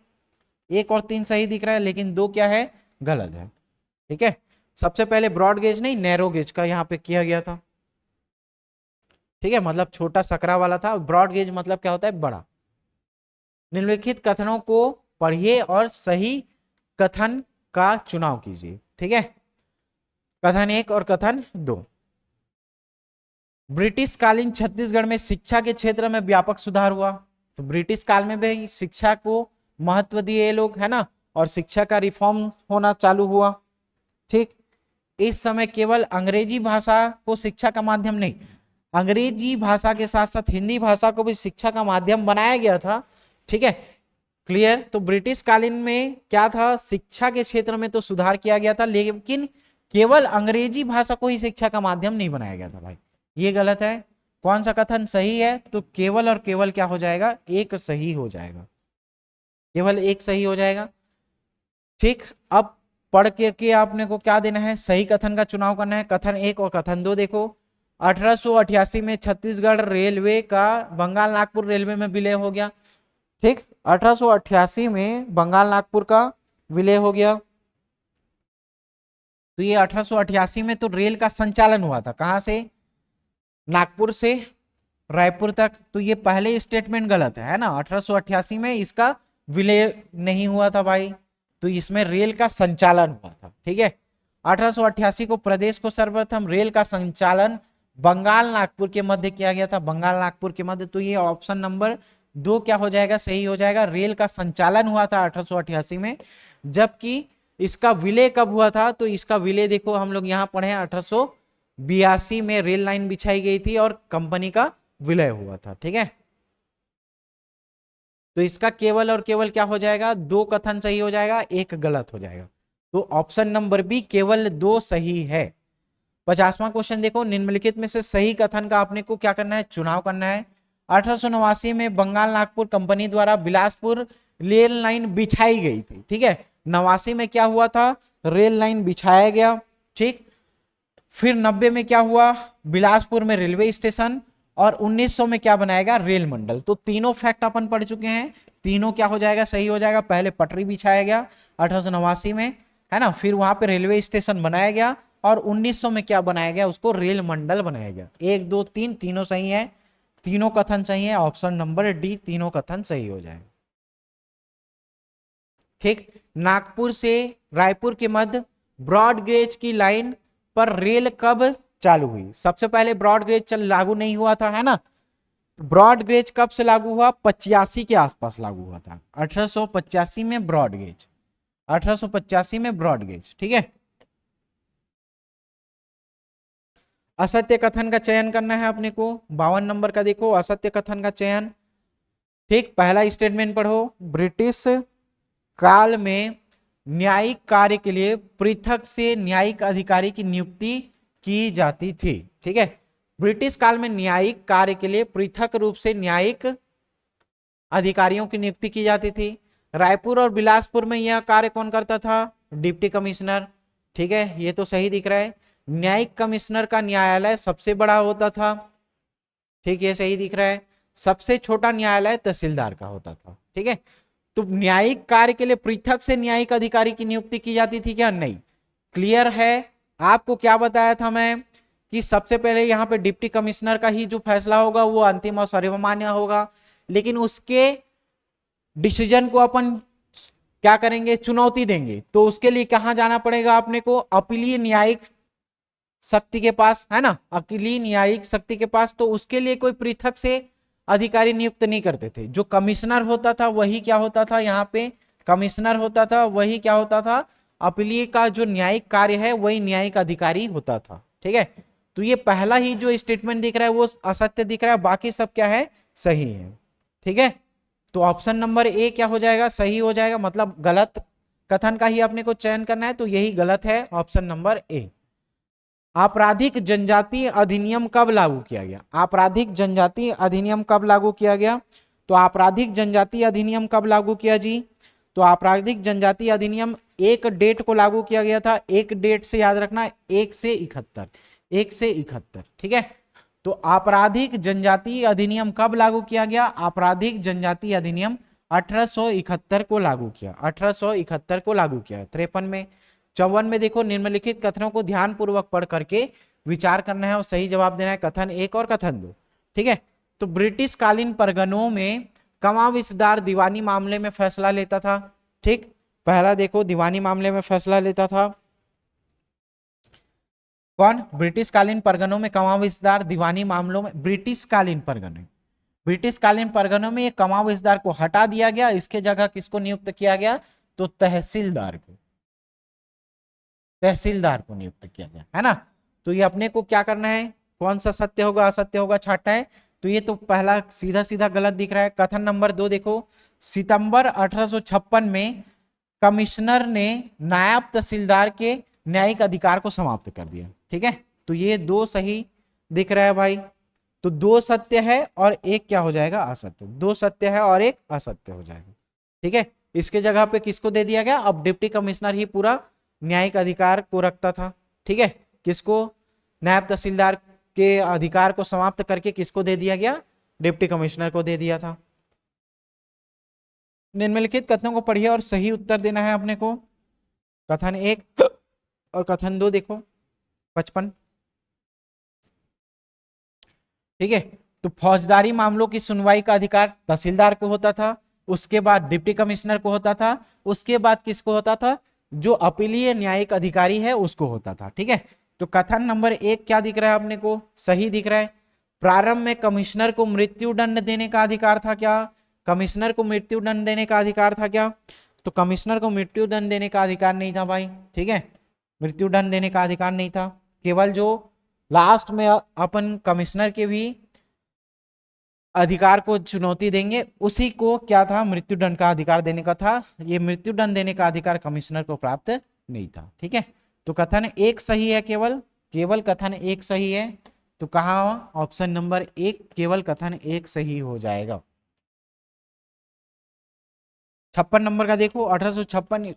1 और 3 सही दिख रहा है, लेकिन 2 क्या है? गलत है। ठीक है, सबसे पहले ब्रॉड गेज नहीं, नैरो गेज का यहाँ पे किया गया था। ठीक है, मतलब छोटा सकरा वाला था। ब्रॉड गेज मतलब क्या होता है? बड़ा। निम्नलिखित कथनों को पढ़िए और सही कथन का चुनाव कीजिए। ठीक है, कथन 1 और कथन 2। ब्रिटिश कालीन छत्तीसगढ़ में शिक्षा के क्षेत्र में व्यापक सुधार हुआ। तो ब्रिटिश काल में भी शिक्षा को महत्व दिए लोग, है ना? और शिक्षा का रिफॉर्म होना चालू हुआ। ठीक, इस समय केवल अंग्रेजी भाषा को शिक्षा का माध्यम नहीं, अंग्रेजी भाषा के साथ साथ हिंदी भाषा को भी शिक्षा का माध्यम बनाया गया था। ठीक है, क्लियर? तो ब्रिटिश कालीन में क्या था? शिक्षा के क्षेत्र में तो सुधार किया गया था, लेकिन केवल अंग्रेजी भाषा को ही शिक्षा का माध्यम नहीं बनाया गया था भाई, ये गलत है। कौन सा कथन सही है? तो केवल और केवल क्या हो जाएगा? एक सही हो जाएगा, केवल एक सही हो जाएगा। ठीक, अब पढ़ करके आपने को क्या देना है? सही कथन का चुनाव करना है। कथन 1 और कथन 2 देखो। 1888 में छत्तीसगढ़ रेलवे का बंगाल नागपुर रेलवे में विलय हो गया। ठीक, 1888 में बंगाल नागपुर का विलय हो गया। तो ये 1888 में तो रेल का संचालन हुआ था, कहां से? नागपुर से रायपुर तक। तो ये पहले स्टेटमेंट गलत है ना? 1888 में इसका विलय नहीं हुआ था भाई, तो इसमें रेल का संचालन हुआ था। ठीक है, 1888 को प्रदेश को सर्वप्रथम रेल का संचालन बंगाल नागपुर के मध्य किया गया था, बंगाल नागपुर के मध्य। तो ये ऑप्शन नंबर 2 क्या हो जाएगा? सही हो जाएगा। रेल का संचालन हुआ था 1888 में, जबकि इसका विलय कब हुआ था? तो इसका विलय देखो हम लोग यहाँ पढ़े 1882 में रेल लाइन बिछाई गई थी और कंपनी का विलय हुआ था। ठीक है, तो इसका केवल और केवल क्या हो जाएगा? 2 कथन सही हो जाएगा, 1 गलत हो जाएगा। तो ऑप्शन नंबर बी केवल 2 सही है। 50वां क्वेश्चन देखो, निम्नलिखित में से सही कथन का आपने को क्या करना है? चुनाव करना है। 1889 में बंगाल नागपुर कंपनी द्वारा बिलासपुर रेल लाइन बिछाई गई थी। ठीक है, 89 में क्या हुआ था? रेल लाइन बिछाया गया। ठीक, फिर 90 में क्या हुआ? बिलासपुर में रेलवे स्टेशन, और 1900 में क्या बनाएगा? रेल मंडल। तो तीनों फैक्ट अपन पढ़ चुके हैं, तीनों क्या हो जाएगा? सही हो जाएगा। पहले पटरी बिछाया गया 1889 में, है ना? फिर वहां पे रेलवे स्टेशन बनाया गया, और 1900 में क्या बनाया गया? उसको रेल मंडल बनाया गया। 1 2 3 तीनों सही है, तीनों कथन सही है। ऑप्शन नंबर डी तीनों कथन सही हो जाएगा। ठीक, नागपुर से रायपुर के मध्य ब्रॉड गेज की लाइन पर रेल कब चालू हुई? सबसे पहले ब्रॉड गेज लागू नहीं हुआ था, है ना? ब्रॉड गेज कब से लागू हुआ? 85 के आसपास लागू हुआ था, 1885 में ब्रॉड गेज। 1885 में ब्रॉडगेज। ठीक है, असत्य कथन का चयन करना है अपने को। 52 नंबर का देखो, असत्य कथन का चयन। ठीक, पहला स्टेटमेंट पढ़ो, ब्रिटिश काल में न्यायिक कार्य के लिए पृथक से न्यायिक अधिकारी की नियुक्ति की जाती थी। ठीक है, ब्रिटिश काल में न्यायिक कार्य के लिए पृथक रूप से न्यायिक अधिकारियों की नियुक्ति की जाती थी। रायपुर और बिलासपुर में यह कार्य कौन करता था? Deputy commissioner. ठीक है, ये तो सही दिख रहा है। न्यायिक कमिश्नर का न्यायालय सबसे बड़ा होता था। ठीक, ये सही दिख रहा है। सबसे छोटा न्यायालय तहसीलदार का होता था। ठीक है, तो न्यायिक कार्य के लिए पृथक से न्यायिक अधिकारी की नियुक्ति की जाती थी क्या? नहीं। क्लियर है। आपको क्या बताया था मैं कि सबसे पहले यहाँ पे डिप्टी कमिश्नर का ही जो फैसला होगा वो अंतिम और सर्वमान्य होगा, लेकिन उसके डिसीजन को अपन क्या करेंगे? चुनौती देंगे। तो उसके लिए कहां जाना पड़ेगा अपने को? अपीलीय न्यायिक शक्ति के पास, है ना, अपीलीय न्यायिक शक्ति के पास। तो उसके लिए कोई पृथक से अधिकारी नियुक्त नहीं करते थे। जो कमिश्नर होता था वही क्या होता था? यहाँ पे कमिश्नर होता था, वही क्या होता था? अपीलीय का जो न्यायिक कार्य है वही न्यायिक अधिकारी होता था। ठीक है, तो ये पहला ही जो स्टेटमेंट दिख रहा है वो असत्य दिख रहा है, बाकी सब क्या है? सही है। ठीक है, तो ऑप्शन नंबर ए क्या हो जाएगा? सही हो जाएगा। मतलब गलत कथन का ही अपने को चयन करना है, तो यही गलत है, ऑप्शन नंबर ए। आपराधिक जनजाति अधिनियम कब लागू किया गया? आपराधिक जनजाति अधिनियम कब लागू किया गया? तो आपराधिक जनजाति अधिनियम कब लागू किया जी? तो आपराधिक जनजाति अधिनियम एक डेट को लागू किया गया था। एक डेट से याद रखना, 1 से 71, 1 से 71। ठीक है, तो आपराधिक जनजाति अधिनियम कब लागू किया गया? आपराधिक जनजाति अधिनियम 1871 को लागू किया, 1871 को लागू किया। 53 में, 54 में देखो, निम्नलिखित कथनों को ध्यान पूर्वक पढ़ करके विचार करना है और सही जवाब देना है, कथन 1 और कथन 2। ठीक है, तो ब्रिटिश कालीन परगनों में कमाविसदार दीवानी मामले में फैसला लेता था। ठीक, पहला देखो, दीवानी मामले में फैसला लेता था कौन? ब्रिटिश कालीन परगनों में कमाविसदार दीवानी मामलों में, ब्रिटिश कालीन परगने, ब्रिटिश कालीन परगनों में कमाविसदार को हटा दिया गया। इसके जगह किसको नियुक्त किया गया? तो तहसीलदार को, तहसीलदार को नियुक्त किया गया, है ना। तो ये अपने को क्या करना है? कौन सा सत्य होगा असत्य होगा छांटना है। तो ये तो पहला सीधा सीधा गलत दिख रहा है। कथन नंबर 2 देखो, सितंबर 1856 में कमिश्नर ने नायब तहसीलदार के न्यायिक अधिकार को समाप्त कर दिया। ठीक है, तो ये 2 सही दिख रहा है भाई। तो 2 सत्य है और 1 क्या हो जाएगा? असत्य। 2 सत्य है और 1 असत्य हो जाएगा। ठीक है, इसके जगह पे किसको दे दिया गया? अब डिप्टी कमिश्नर ही पूरा न्यायिक अधिकार को रखता था। ठीक है, किसको? नायब तहसीलदार के अधिकार को समाप्त करके किसको दे दिया गया? डिप्टी कमिश्नर को दे दिया था। निम्नलिखित कथनों को पढ़िए और सही उत्तर देना है अपने को। कथन 1 और कथन 2 देखो, 55। ठीक है, तो फौजदारी मामलों की सुनवाई का अधिकार तहसीलदार को होता था, उसके बाद डिप्टी कमिश्नर को होता था, उसके बाद किसको होता था? जो अपीलीय न्यायिक अधिकारी है उसको होता था। ठीक है, तो कथन नंबर 1 क्या दिख रहा है अपने को? सही दिख रहा है। प्रारंभ में कमिश्नर को मृत्यु दंड देने का अधिकार था क्या? कमिश्नर को मृत्यु दंड देने का अधिकार था क्या? तो कमिश्नर को मृत्यु दंड देने का अधिकार नहीं था भाई। ठीक है, मृत्यु दंड देने का अधिकार नहीं था। केवल जो लास्ट में अपन कमिश्नर के भी अधिकार को चुनौती देंगे उसी को क्या था? मृत्यु दंड का अधिकार देने का था। ये मृत्यु दंड देने का अधिकार कमिश्नर को प्राप्त नहीं था। ठीक है, तो कथन 1 सही है, केवल केवल कथन 1 सही है। तो कहा ऑप्शन नंबर 1 केवल कथन 1 सही हो जाएगा। 56 नंबर का देखो, 1856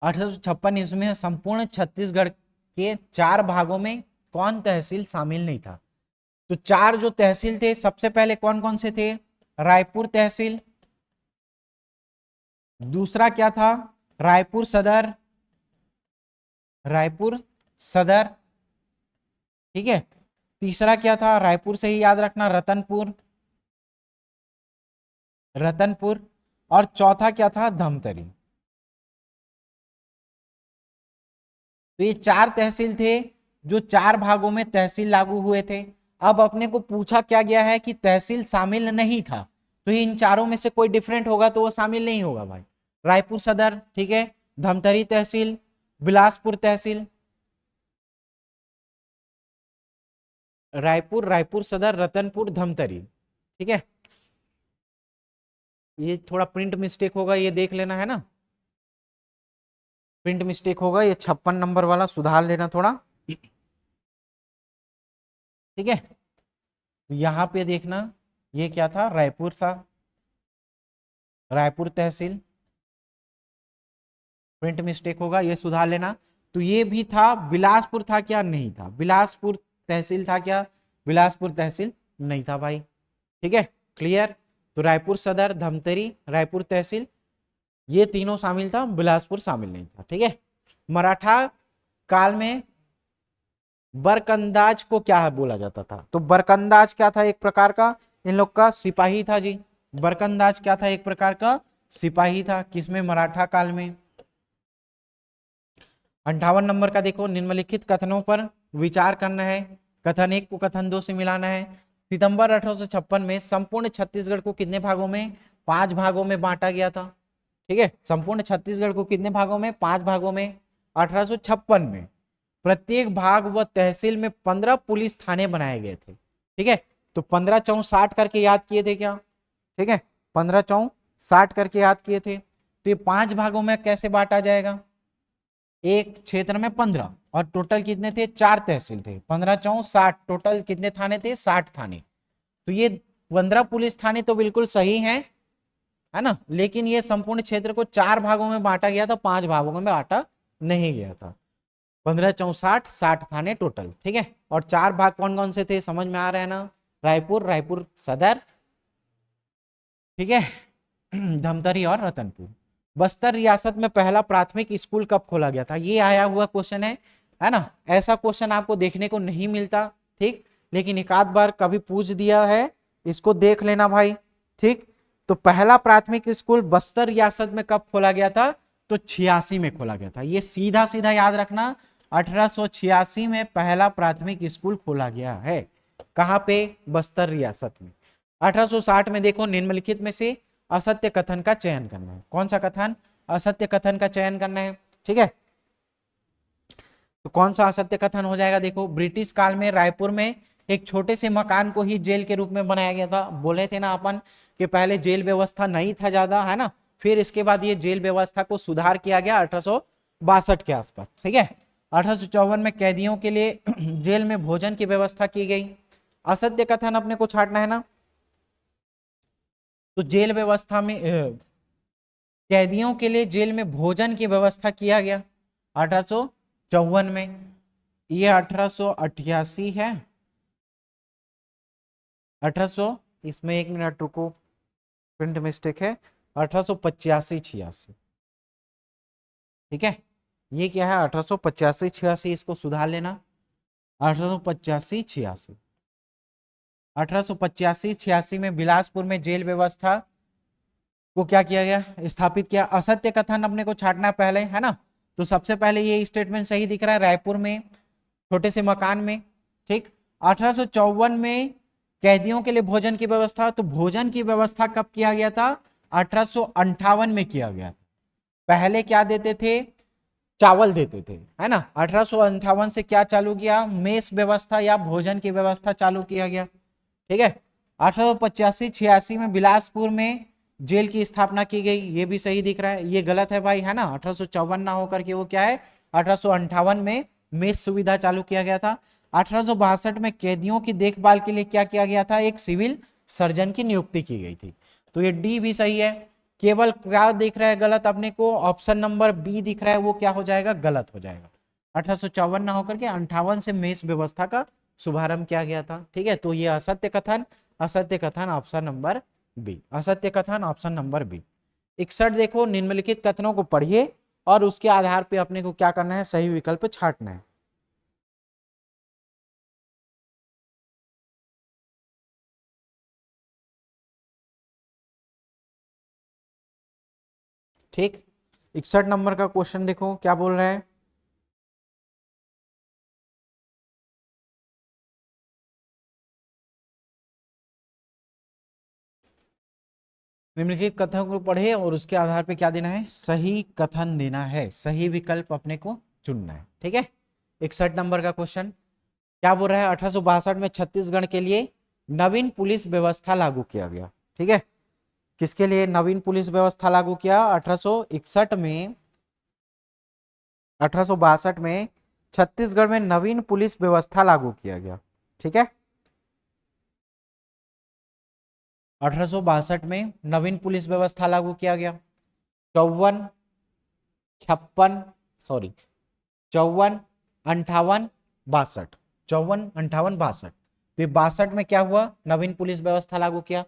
1856 ईस्वी में संपूर्ण छत्तीसगढ़ के 4 भागों में कौन तहसील शामिल नहीं था? तो 4 जो तहसील थे, सबसे पहले कौन कौन से थे? रायपुर तहसील, दूसरा क्या था? रायपुर सदर, रायपुर सदर। ठीक है, तीसरा क्या था? रायपुर से ही याद रखना, रतनपुर, रतनपुर। और चौथा क्या था? धमतरी। तो ये 4 तहसील थे जो 4 भागों में तहसील लागू हुए थे। अब अपने को पूछा क्या गया है कि तहसील शामिल नहीं था, तो इन चारों में से कोई डिफरेंट होगा तो वो शामिल नहीं होगा भाई। रायपुर सदर, ठीक है, धमतरी तहसील, बिलासपुर तहसील, रायपुर सदर, रतनपुर, धमतरी, ठीक है। ये थोड़ा प्रिंट मिस्टेक होगा, ये देख लेना है ना, प्रिंट मिस्टेक होगा, ये 56 नंबर वाला सुधार लेना थोड़ा, ठीक है। यहां पे देखना, ये क्या था, रायपुर था, रायपुर तहसील, प्रिंट मिस्टेक होगा, ये सुधार लेना। तो ये भी था, बिलासपुर था क्या, नहीं था, बिलासपुर तहसील था क्या, बिलासपुर तहसील नहीं था भाई, ठीक है, क्लियर। तो रायपुर सदर, धमतरी, रायपुर तहसील, ये तीनों शामिल था, बिलासपुर शामिल नहीं था, ठीक है। मराठा काल में बरकंदाज को क्या बोला जाता था, तो बरकंदाज क्या था, एक प्रकार का इन लोग का सिपाही था जी। बरकंदाज क्या था, एक प्रकार का सिपाही था, किसमें, मराठा काल में। 58 नंबर का देखो, निम्नलिखित कथनों पर विचार करना है, कथन 1 को कथन 2 से मिलाना है। सितंबर 1856 में संपूर्ण छत्तीसगढ़ को कितने भागों में, 5 भागों में बांटा गया था, ठीक है। संपूर्ण छत्तीसगढ़ को कितने भागों में, 5 भागों में, 1856 में। प्रत्येक भाग व तहसील में 15 पुलिस थाने बनाए गए थे, ठीक है। तो 15 चौं 60 करके याद किए थे क्या, ठीक है, 15 चौं 60 करके याद किए थे। तो ये 5 भागों में कैसे बांटा जाएगा, एक क्षेत्र में 15, और टोटल कितने थे, 4 तहसील थे, 15 चौं 60, टोटल कितने थाने थे, 60 थाने। तो ये 15 पुलिस थाने तो बिल्कुल सही है ना, लेकिन ये संपूर्ण क्षेत्र को 4 भागों में बांटा गया था, 5 भागों में बांटा नहीं गया था। 15 चौं 60, 60 थाने टोटल, ठीक है। और 4 भाग कौन कौन से थे, समझ में आ रहा है ना, रायपुर सदर, ठीक है, धमतरी और रतनपुर। बस्तर रियासत में पहला प्राथमिक स्कूल कब खोला गया था, ये आया हुआ क्वेश्चन है ना। ऐसा क्वेश्चन आपको देखने को नहीं मिलता, ठीक, लेकिन एक आध बार कभी पूछ दिया है, इसको देख लेना भाई, ठीक। तो पहला प्राथमिक स्कूल बस्तर रियासत में कब खोला गया था, तो 86 में खोला गया था, ये सीधा सीधा याद रखना। 1886 में पहला प्राथमिक स्कूल खोला गया है, कहां पे, बस्तर रियासत में। 1860 में देखो, निम्नलिखित में से असत्य कथन का चयन करना है, कौन सा कथन, असत्य कथन का चयन करना है, ठीक है। तो कौन सा असत्य कथन हो जाएगा, देखो, ब्रिटिश काल में रायपुर में एक छोटे से मकान को ही जेल के रूप में बनाया गया था, बोले थे ना अपन कि पहले जेल व्यवस्था नहीं था ज्यादा, है ना, फिर इसके बाद ये जेल व्यवस्था को सुधार किया गया 1862 के आसपास, ठीक है। 1854 में कैदियों के लिए जेल में भोजन की व्यवस्था की गई। असत्य कथन अपने को छांटना है ना, तो जेल व्यवस्था में कैदियों के लिए जेल में भोजन की व्यवस्था किया गया 1854 में। ये 1888 है, 1800, इसमें 1 मिनट रुको, प्रिंट मिस्टेक है, 1885-86, ठीक है। ये क्या है, 1885-86, इसको सुधार लेना, 1885-86। 1885-86 में बिलासपुर में जेल व्यवस्था को क्या किया गया, स्थापित किया। असत्य कथन अपने को छांटना पहले, है ना। तो सबसे पहले ये स्टेटमेंट सही दिख रहा है, रायपुर में छोटे से मकान में, ठीक। 1854 में कैदियों के लिए भोजन की व्यवस्था, तो भोजन की व्यवस्था कब किया गया था, 1858 में किया गया था। पहले क्या देते थे, चावल देते थे, है ना। 1858 से क्या चालू किया, मेस व्यवस्था या भोजन की व्यवस्था चालू किया गया, ठीक है। 1885-86 में बिलासपुर में जेल की स्थापना की गई, ये भी सही दिख रहा है, ये गलत है भाई, है ना। 1854 ना होकर के वो क्या है, 1858 में मेस सुविधा चालू किया गया था। 1862 में कैदियों की देखभाल के लिए क्या किया गया था, एक सिविल सर्जन की नियुक्ति की गई थी। तो ये डी भी सही है। केवल क्या दिख रहा है गलत अपने को, ऑप्शन नंबर बी दिख रहा है, वो क्या हो जाएगा, गलत हो जाएगा। 1854 ना होकर के 58 से मेस व्यवस्था का शुभारंभ किया गया था, ठीक है। तो ये असत्य कथन, असत्य कथन ऑप्शन नंबर बी, असत्य कथन ऑप्शन नंबर बी। 61 देखो, निम्नलिखित कथनों को पढ़िए और उसके आधार पे अपने को क्या करना है, सही विकल्प छांटना है। ठीक, 61 नंबर का क्वेश्चन देखो क्या बोल रहा है, निम्नलिखित कथनों को पढ़े और उसके आधार पे क्या देना है, सही कथन देना है, सही विकल्प अपने को चुनना है। ठीक है, 61 नंबर का क्वेश्चन क्या बोल रहा है, 1862 में छत्तीसगढ़ के लिए नवीन पुलिस व्यवस्था लागू किया गया। ठीक है, किसके लिए नवीन पुलिस व्यवस्था लागू किया, 1862 में छत्तीसगढ़ में नवीन पुलिस व्यवस्था लागू किया गया। ठीक है, 1862 में नवीन पुलिस व्यवस्था लागू किया गया। 54 56 सॉरी 54 58 62, 54 58 62, तो ये 62 में क्या हुआ, नवीन पुलिस व्यवस्था लागू किया।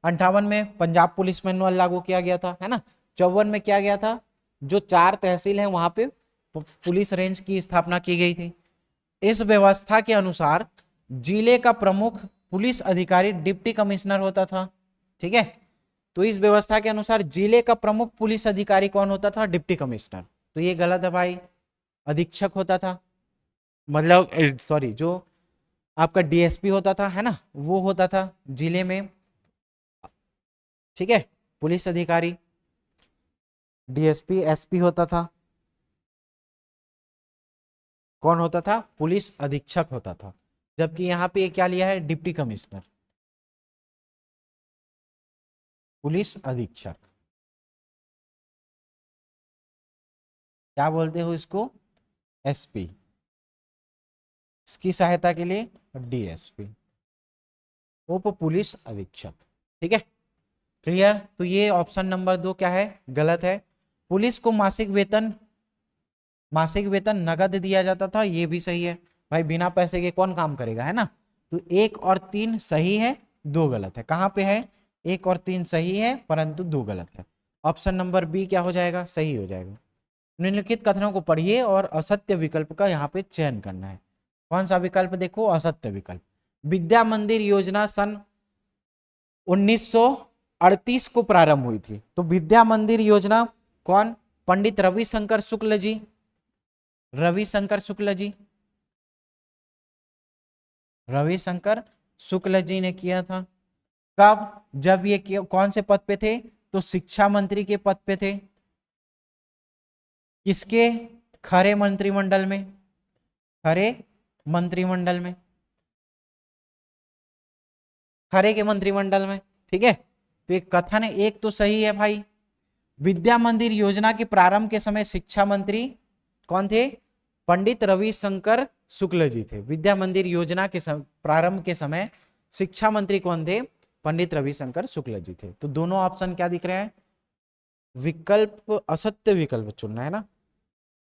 58 में पंजाब पुलिस मैनुअल लागू किया गया था, है ना। 54 में क्या गया था, जो 4 तहसील है वहां पे पुलिस रेंज की स्थापना की गई थी। इस व्यवस्था के अनुसार जिले का प्रमुख पुलिस अधिकारी डिप्टी कमिश्नर होता था। ठीक है, तो इस व्यवस्था के अनुसार जिले का प्रमुख पुलिस अधिकारी कौन होता था, डिप्टी कमिश्नर। तो ये गलत है भाई, अधीक्षक होता था, मतलब सॉरी जो आपका डीएसपी होता था, है ना, वो होता था जिले में। ठीक है, पुलिस अधिकारी डीएसपी एसपी होता था, कौन होता था, पुलिस अधीक्षक होता था। जबकि यहाँ पे क्या लिया है, डिप्टी कमिश्नर, पुलिस अधीक्षक, क्या बोलते हो इसको, एसपी, इसकी सहायता के लिए डीएसपी, उप पुलिस अधीक्षक। ठीक है, क्लियर। तो ये ऑप्शन नंबर 2 क्या है, गलत है। पुलिस को मासिक वेतन नगद दिया जाता था, ये भी सही है भाई, बिना पैसे के कौन काम करेगा, है ना। तो 1 और 3 सही है, 2 गलत है। कहाँ पे है, 1 और 3 सही है परंतु 2 गलत है। ऑप्शन नंबर बी क्या हो जाएगा, सही हो जाएगा। निम्नलिखित कथनों को पढ़िए और असत्य विकल्प का यहाँ पे चयन करना है। कौन सा विकल्प, देखो असत्य विकल्प। विद्या मंदिर योजना सन 1938 को प्रारंभ हुई थी। तो विद्या मंदिर योजना कौन, पंडित रविशंकर शुक्ल जी, रविशंकर शुक्ल जी, रविशंकर शुक्ल जी ने किया था। कब, जब ये कौन से पद पे थे, तो शिक्षा मंत्री के पद पे थे। किसके, खरे मंत्रिमंडल में, खरे मंत्रिमंडल में, खरे के मंत्रिमंडल में। ठीक है, तो एक कथन है, एक तो सही है भाई। विद्या मंदिर योजना के प्रारंभ के समय शिक्षा मंत्री कौन थे, पंडित रविशंकर शुक्ल जी थे। विद्या मंदिर योजना के प्रारंभ के समय शिक्षा मंत्री कौन थे, पंडित रविशंकर शुक्ल जी थे। तो दोनों ऑप्शन क्या दिख रहे हैं, विकल्प असत्य विकल्प चुनना है ना।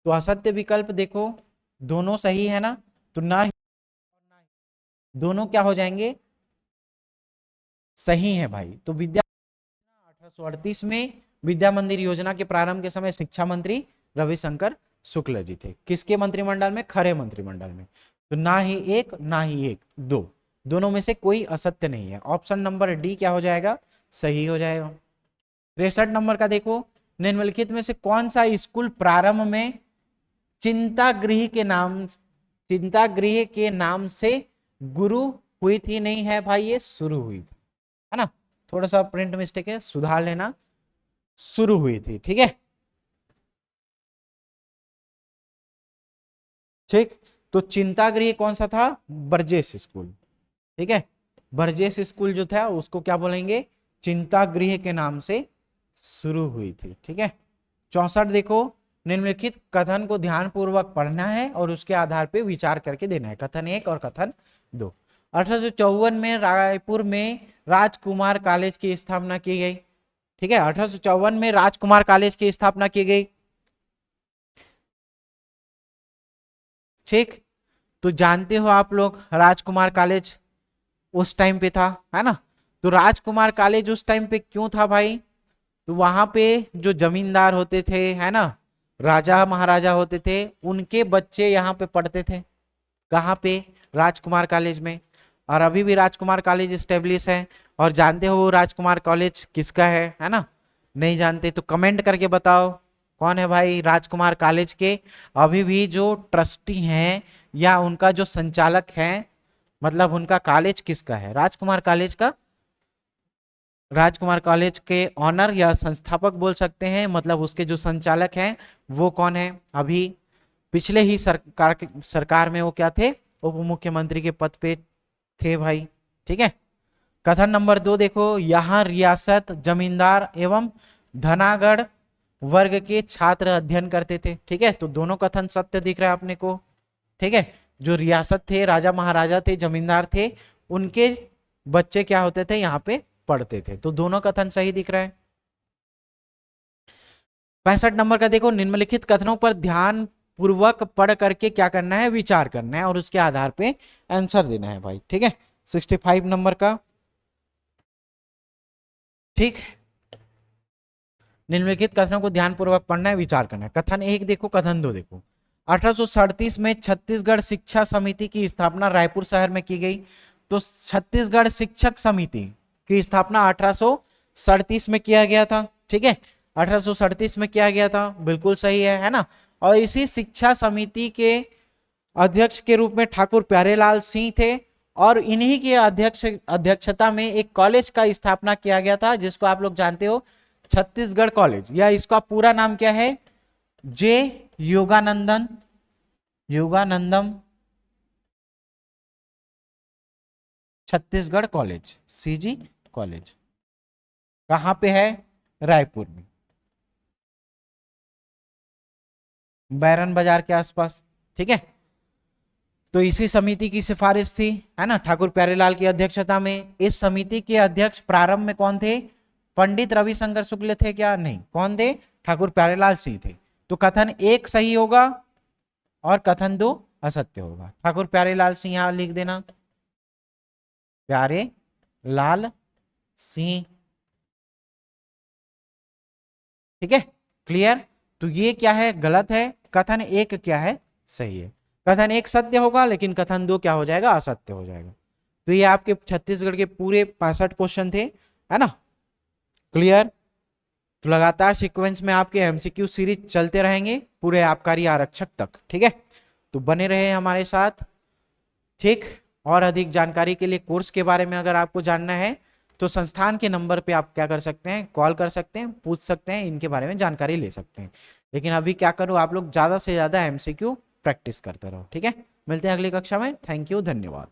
तो असत्य विकल्प देखो दोनों सही है ना, तो ना दोनों क्या हो जाएंगे, सही है भाई। तो विद्या 1838 में विद्या मंदिर योजना के प्रारंभ के समय शिक्षा मंत्री रविशंकर शुक्ल जी थे। किसके मंत्रिमंडल में, खरे मंत्रिमंडल में। तो ना ही एक ना ही एक, दो, दोनों में से कोई असत्य नहीं है। ऑप्शन नंबर डी क्या हो जाएगा, सही हो जाएगा। 63 नंबर का देखो, निम्नलिखित में से कौन सा स्कूल प्रारंभ में चिंतागृह के नाम से गुरु हुई थी, नहीं है भाई, ये शुरू हुई थी, है ना। थोड़ा सा प्रिंट मिस्टेक है, सुधार लेना, शुरू हुई थी। ठीक है, ठीक। तो चिंतागृह कौन सा था, बरजेस स्कूल। ठीक है, बरजेस स्कूल जो था उसको क्या बोलेंगे, चिंतागृह के नाम से शुरू हुई थी। ठीक है, 64 देखो, निम्नलिखित कथन को ध्यानपूर्वक पढ़ना है और उसके आधार पर विचार करके देना है, कथन 1 और कथन 2। 1854 में रायपुर में राजकुमार कॉलेज की स्थापना की गई। ठीक है, 1854 में राजकुमार कॉलेज की स्थापना की गई। ठीक, तो जानते हो आप लोग राजकुमार कॉलेज उस टाइम पे था, है ना। तो राजकुमार कॉलेज उस टाइम पे क्यों था भाई, तो वहां पे जो जमींदार होते थे, है ना, राजा महाराजा होते थे, उनके बच्चे यहाँ पे पढ़ते थे। कहाँ पे, राजकुमार कॉलेज में। और अभी भी राजकुमार कॉलेज स्टेब्लिश है। और जानते हो वो राजकुमार कॉलेज किसका है ना। नहीं जानते तो कमेंट करके बताओ कौन है भाई राजकुमार कॉलेज के अभी भी जो ट्रस्टी हैं या उनका जो संचालक है, मतलब उनका कॉलेज किसका है, राजकुमार कॉलेज का राजकुमार कॉलेज के ऑनर या संस्थापक बोल सकते हैं, मतलब उसके जो संचालक हैं वो कौन है? अभी पिछले ही सरकार में वो क्या थे? उप मुख्यमंत्री के पद पे थे भाई। ठीक है। कथन नंबर 2 देखो, यहाँ रियासत जमींदार एवं धनागढ़ वर्ग के छात्र अध्ययन करते थे। ठीक है, तो दोनों कथन सत्य दिख रहा है अपने को। ठीक है, जो रियासत थे, राजा महाराजा थे, जमींदार थे, उनके बच्चे क्या होते थे? यहाँ पे पढ़ते थे। तो दोनों कथन सही दिख रहा है। 65 नंबर का देखो, निम्नलिखित कथनों पर ध्यान पूर्वक पढ़ करके क्या करना है? विचार करना है और उसके आधार पे आंसर देना है भाई। ठीक है, 65 नंबर का। ठीक, निम्नलिखित कथनों को ध्यानपूर्वक पढ़ना है, विचार करना है। कथन 1 देखो, कथन 2 देखो। 1837 में छत्तीसगढ़ शिक्षा समिति की स्थापना रायपुर शहर में की गई। तो छत्तीसगढ़ शिक्षक समिति की स्थापना 1837 में किया गया था। ठीक है, 1837 में किया गया था, बिल्कुल सही है ना। और इसी शिक्षा समिति के अध्यक्ष के रूप में ठाकुर प्यारेलाल सिंह थे और इन्हीं के अध्यक्षता में एक कॉलेज का स्थापना किया गया था जिसको आप लोग जानते हो छत्तीसगढ़ कॉलेज, या इसका पूरा नाम क्या है? J Yoganandam Chhattisgarh college, CG college. कहां पे है? रायपुर में, बैरन बाजार के आसपास। ठीक है, तो इसी समिति की सिफारिश थी, है ना, ठाकुर प्यारेलाल की अध्यक्षता में। इस समिति के अध्यक्ष प्रारंभ में कौन थे? पंडित रविशंकर शुक्ल थे क्या? नहीं, कौन थे? ठाकुर प्यारेलाल सिंह थे। तो कथन 1 सही होगा और कथन 2 असत्य होगा। ठाकुर प्यारेलाल सिंह यहां लिख देना, प्यारे लाल सिंह। ठीक है, क्लियर? तो ये क्या है? गलत है। कथन 1 क्या है? सही है। कथन 1 सत्य होगा, लेकिन कथन 2 क्या हो जाएगा? असत्य हो जाएगा। तो ये आपके छत्तीसगढ़ के पूरे 65 क्वेश्चन थे, है ना। क्लियर? तो लगातार सीक्वेंस में आपके एमसीक्यू सीरीज चलते रहेंगे पूरे आबकारी आरक्षक तक। ठीक है, तो बने रहे हमारे साथ। ठीक, और अधिक जानकारी के लिए कोर्स के बारे में अगर आपको जानना है तो संस्थान के नंबर पे आप क्या कर सकते हैं? कॉल कर सकते हैं, पूछ सकते हैं, इनके बारे में जानकारी ले सकते हैं। लेकिन अभी क्या करूं, आप लोग ज्यादा से ज्यादा एमसीक्यू प्रैक्टिस करते रहो। ठीक है, मिलते हैं अगली कक्षा में। थैंक यू, धन्यवाद।